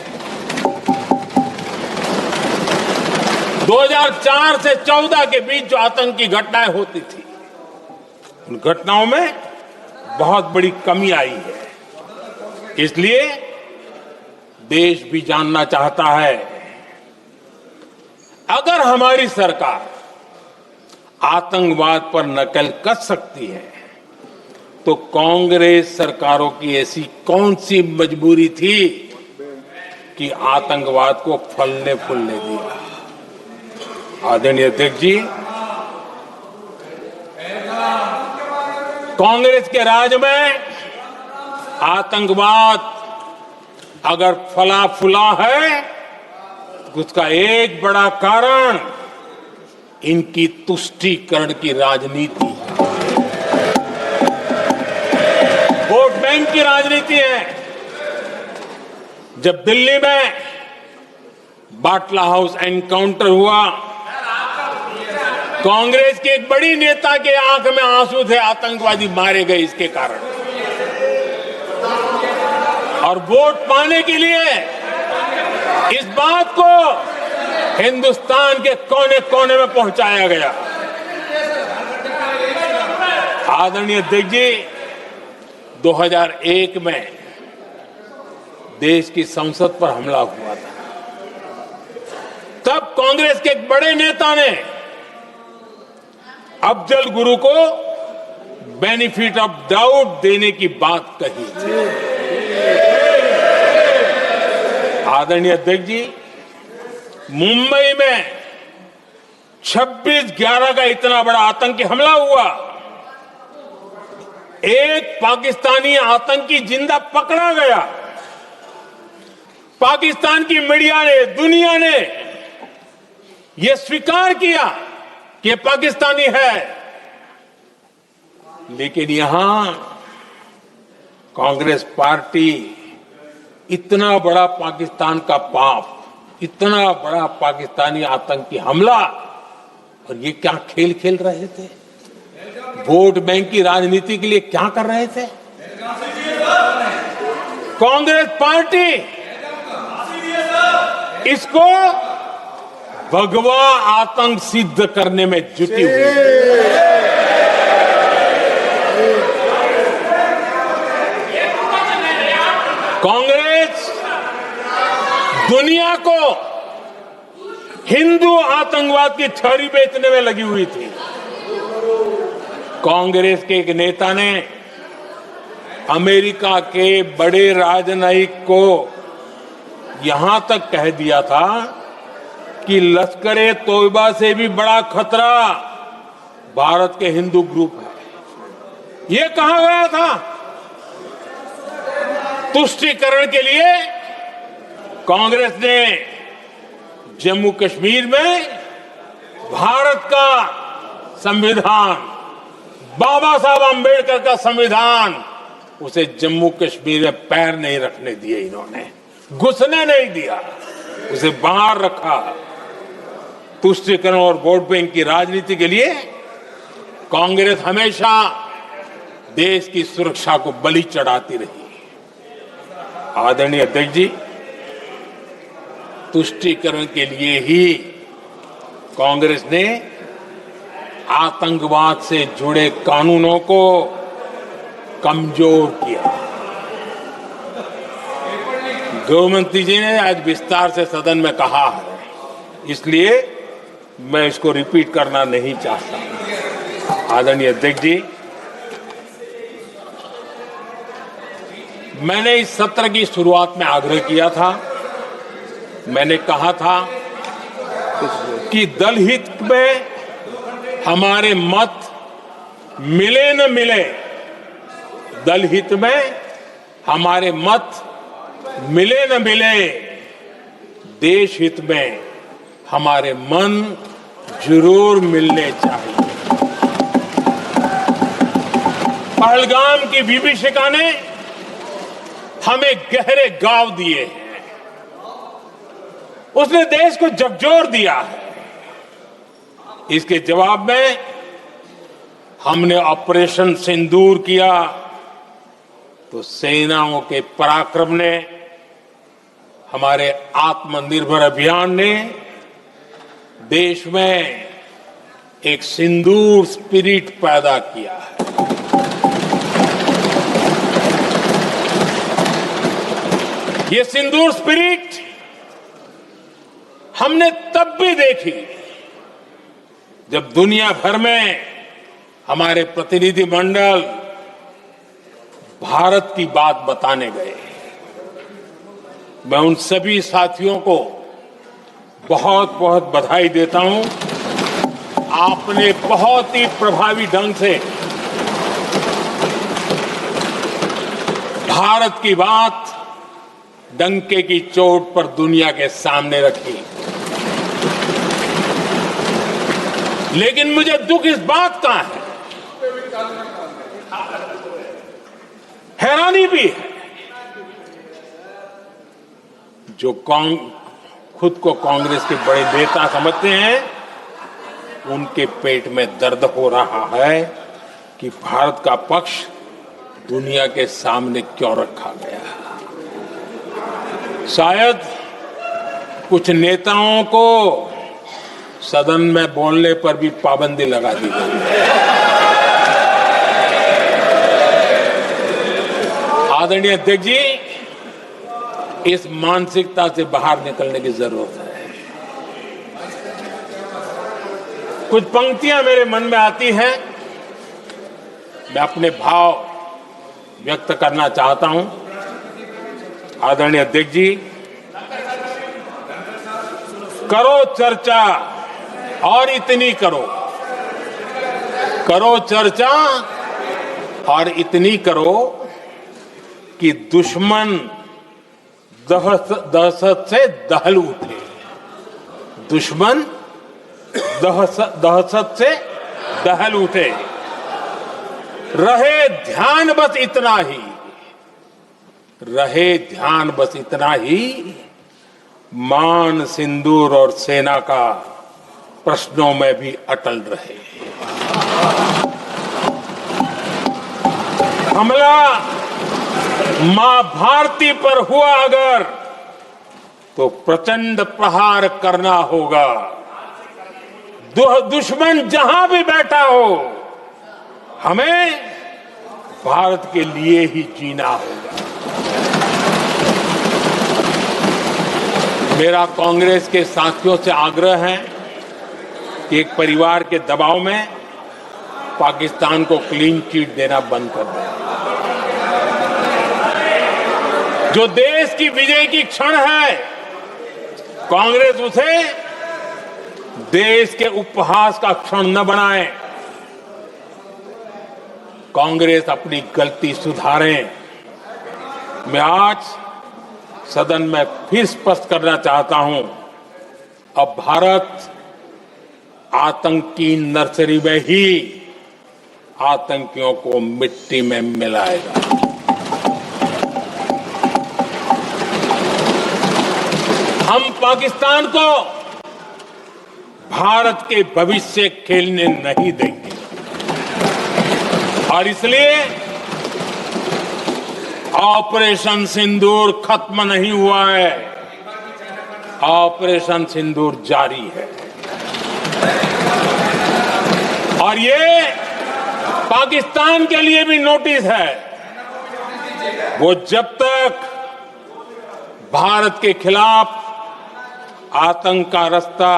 2004 से 14 के बीच जो आतंकी घटनाएं होती थी, उन घटनाओं में बहुत बड़ी कमी आई है। इसलिए देश भी जानना चाहता है, अगर हमारी सरकार आतंकवाद पर नकेल कस सकती है तो कांग्रेस सरकारों की ऐसी कौन सी मजबूरी थी कि आतंकवाद को फलने फूलने दिया। आदरणीय अध्यक्ष जी, कांग्रेस के राज में आतंकवाद अगर फला फूला है तो उसका एक बड़ा कारण इनकी तुष्टीकरण की राजनीति है, वोट बैंक की राजनीति है। जब दिल्ली में बाटला हाउस एनकाउंटर हुआ, कांग्रेस के एक बड़ी नेता के आंख में आंसू थे, आतंकवादी मारे गए इसके कारण। और वोट पाने के लिए इस बात को हिंदुस्तान के कोने कोने में पहुंचाया गया। आदरणीय अध्यक्ष जी, 2001 में देश की संसद पर हमला हुआ था। तब कांग्रेस के एक बड़े नेता ने अफजल गुरु को बेनिफिट ऑफ डाउट देने की बात कही थी। आदरणीय अध्यक्ष जी, मुंबई में 26/11 का इतना बड़ा आतंकी हमला हुआ, एक पाकिस्तानी आतंकी जिंदा पकड़ा गया। पाकिस्तान की मीडिया ने, दुनिया ने यह स्वीकार किया कि यह पाकिस्तानी है, लेकिन यहां कांग्रेस पार्टी इतना बड़ा पाकिस्तान का पाप, इतना बड़ा पाकिस्तानी आतंकी हमला, और ये क्या खेल खेल रहे थे? वोट बैंक की राजनीति के लिए क्या कर रहे थे? कांग्रेस पार्टी इसको भगवा आतंक सिद्ध करने में जुटी हुई है। कांग्रेस दुनिया को हिंदू आतंकवाद की थ्योरी बेचने में लगी हुई थी। कांग्रेस के एक नेता ने अमेरिका के बड़े राजनयिक को यहां तक कह दिया था कि लश्कर-ए तोयबा से भी बड़ा खतरा भारत के हिंदू ग्रुप है। ये कहा गया था तुष्टीकरण के लिए कांग्रेस ने जम्मू कश्मीर में भारत का संविधान, बाबा साहब आंबेडकर का संविधान, उसे जम्मू कश्मीर में पैर नहीं रखने दिए, इन्होंने घुसने नहीं दिया, उसे बाहर रखा। तुष्टीकरण और वोट बैंक की राजनीति के लिए कांग्रेस हमेशा देश की सुरक्षा को बलि चढ़ाती रही। आदरणीय अध्यक्ष जी, तुष्टीकरण के लिए ही कांग्रेस ने आतंकवाद से जुड़े कानूनों को कमजोर किया। गृहमंत्री जी ने आज विस्तार से सदन में कहा है, इसलिए मैं इसको रिपीट करना नहीं चाहता। आदरणीय अध्यक्ष जी, मैंने इस सत्र की शुरुआत में आग्रह किया था, मैंने कहा था कि दल हित में हमारे मत मिले न मिले, दल हित में हमारे मत मिले न मिले, देश हित में हमारे मन जरूर मिलने चाहिए। पहलगाम की विभीषिका ने हमें गहरे घाव दिए हैं, उसने देश को झकझोर दिया है। इसके जवाब में हमने ऑपरेशन सिंदूर किया तो सेनाओं के पराक्रम ने, हमारे आत्मनिर्भर अभियान ने देश में एक सिंदूर स्पिरिट पैदा किया है। ये सिंदूर स्पिरिट हमने तब भी देखी जब दुनिया भर में हमारे प्रतिनिधि मंडल भारत की बात बताने गए। मैं उन सभी साथियों को बहुत बहुत बधाई देता हूं। आपने बहुत ही प्रभावी ढंग से भारत की बात डंके की चोट पर दुनिया के सामने रखी। लेकिन मुझे दुख इस बात का है, हैरानी भी है, जो खुद को कांग्रेस के बड़े नेता समझते हैं, उनके पेट में दर्द हो रहा है कि भारत का पक्ष दुनिया के सामने क्यों रखा गया। शायद कुछ नेताओं को सदन में बोलने पर भी पाबंदी लगा दी गई है। आदरणीय अध्यक्ष जी, इस मानसिकता से बाहर निकलने की जरूरत है। कुछ पंक्तियां मेरे मन में आती हैं, मैं अपने भाव व्यक्त करना चाहता हूं। आदरणीय अध्यक्ष जी, करो चर्चा और इतनी करो, करो चर्चा और इतनी करो कि दुश्मन दहशत से दहल उठे। दुश्मन दहशत से दहल उठे। रहे ध्यान बस इतना ही, रहे ध्यान बस इतना ही, मान सिंदूर और सेना का प्रश्नों में भी अटल रहे। हमला मां भारती पर हुआ अगर, तो प्रचंड प्रहार करना होगा। दुश्मन जहां भी बैठा हो, हमें भारत के लिए ही जीना होगा। मेरा कांग्रेस के साथियों से आग्रह है कि एक परिवार के दबाव में पाकिस्तान को क्लीन चिट देना बंद कर दें। जो देश की विजय की क्षण है, कांग्रेस उसे देश के उपहास का क्षण न बनाए। कांग्रेस अपनी गलती सुधारें। मैं आज सदन में फिर स्पष्ट करना चाहता हूं, अब भारत आतंक की नर्सरी में ही आतंकियों को मिट्टी में मिलाएगा। हम पाकिस्तान को भारत के भविष्य खेलने नहीं देंगे और इसलिए ऑपरेशन सिंदूर खत्म नहीं हुआ है, ऑपरेशन सिंदूर जारी है। और ये पाकिस्तान के लिए भी नोटिस है, वो जब तक भारत के खिलाफ आतंक का रास्ता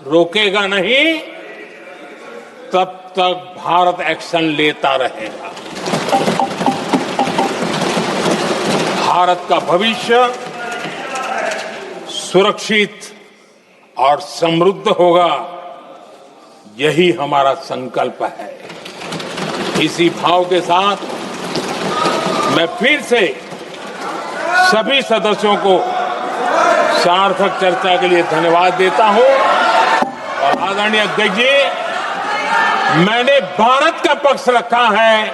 रोकेगा नहीं, तब तक भारत एक्शन लेता रहेगा। भारत का भविष्य सुरक्षित और समृद्ध होगा, यही हमारा संकल्प है। इसी भाव के साथ मैं फिर से सभी सदस्यों को सार्थक चर्चा के लिए धन्यवाद देता हूं और आदरणीय अध्यक्ष जी, मैंने भारत का पक्ष रखा है,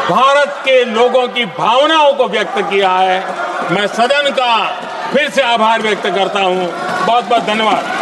भारत के लोगों की भावनाओं को व्यक्त किया है। मैं सदन का फिर से आभार व्यक्त करता हूं। बहुत बहुत धन्यवाद।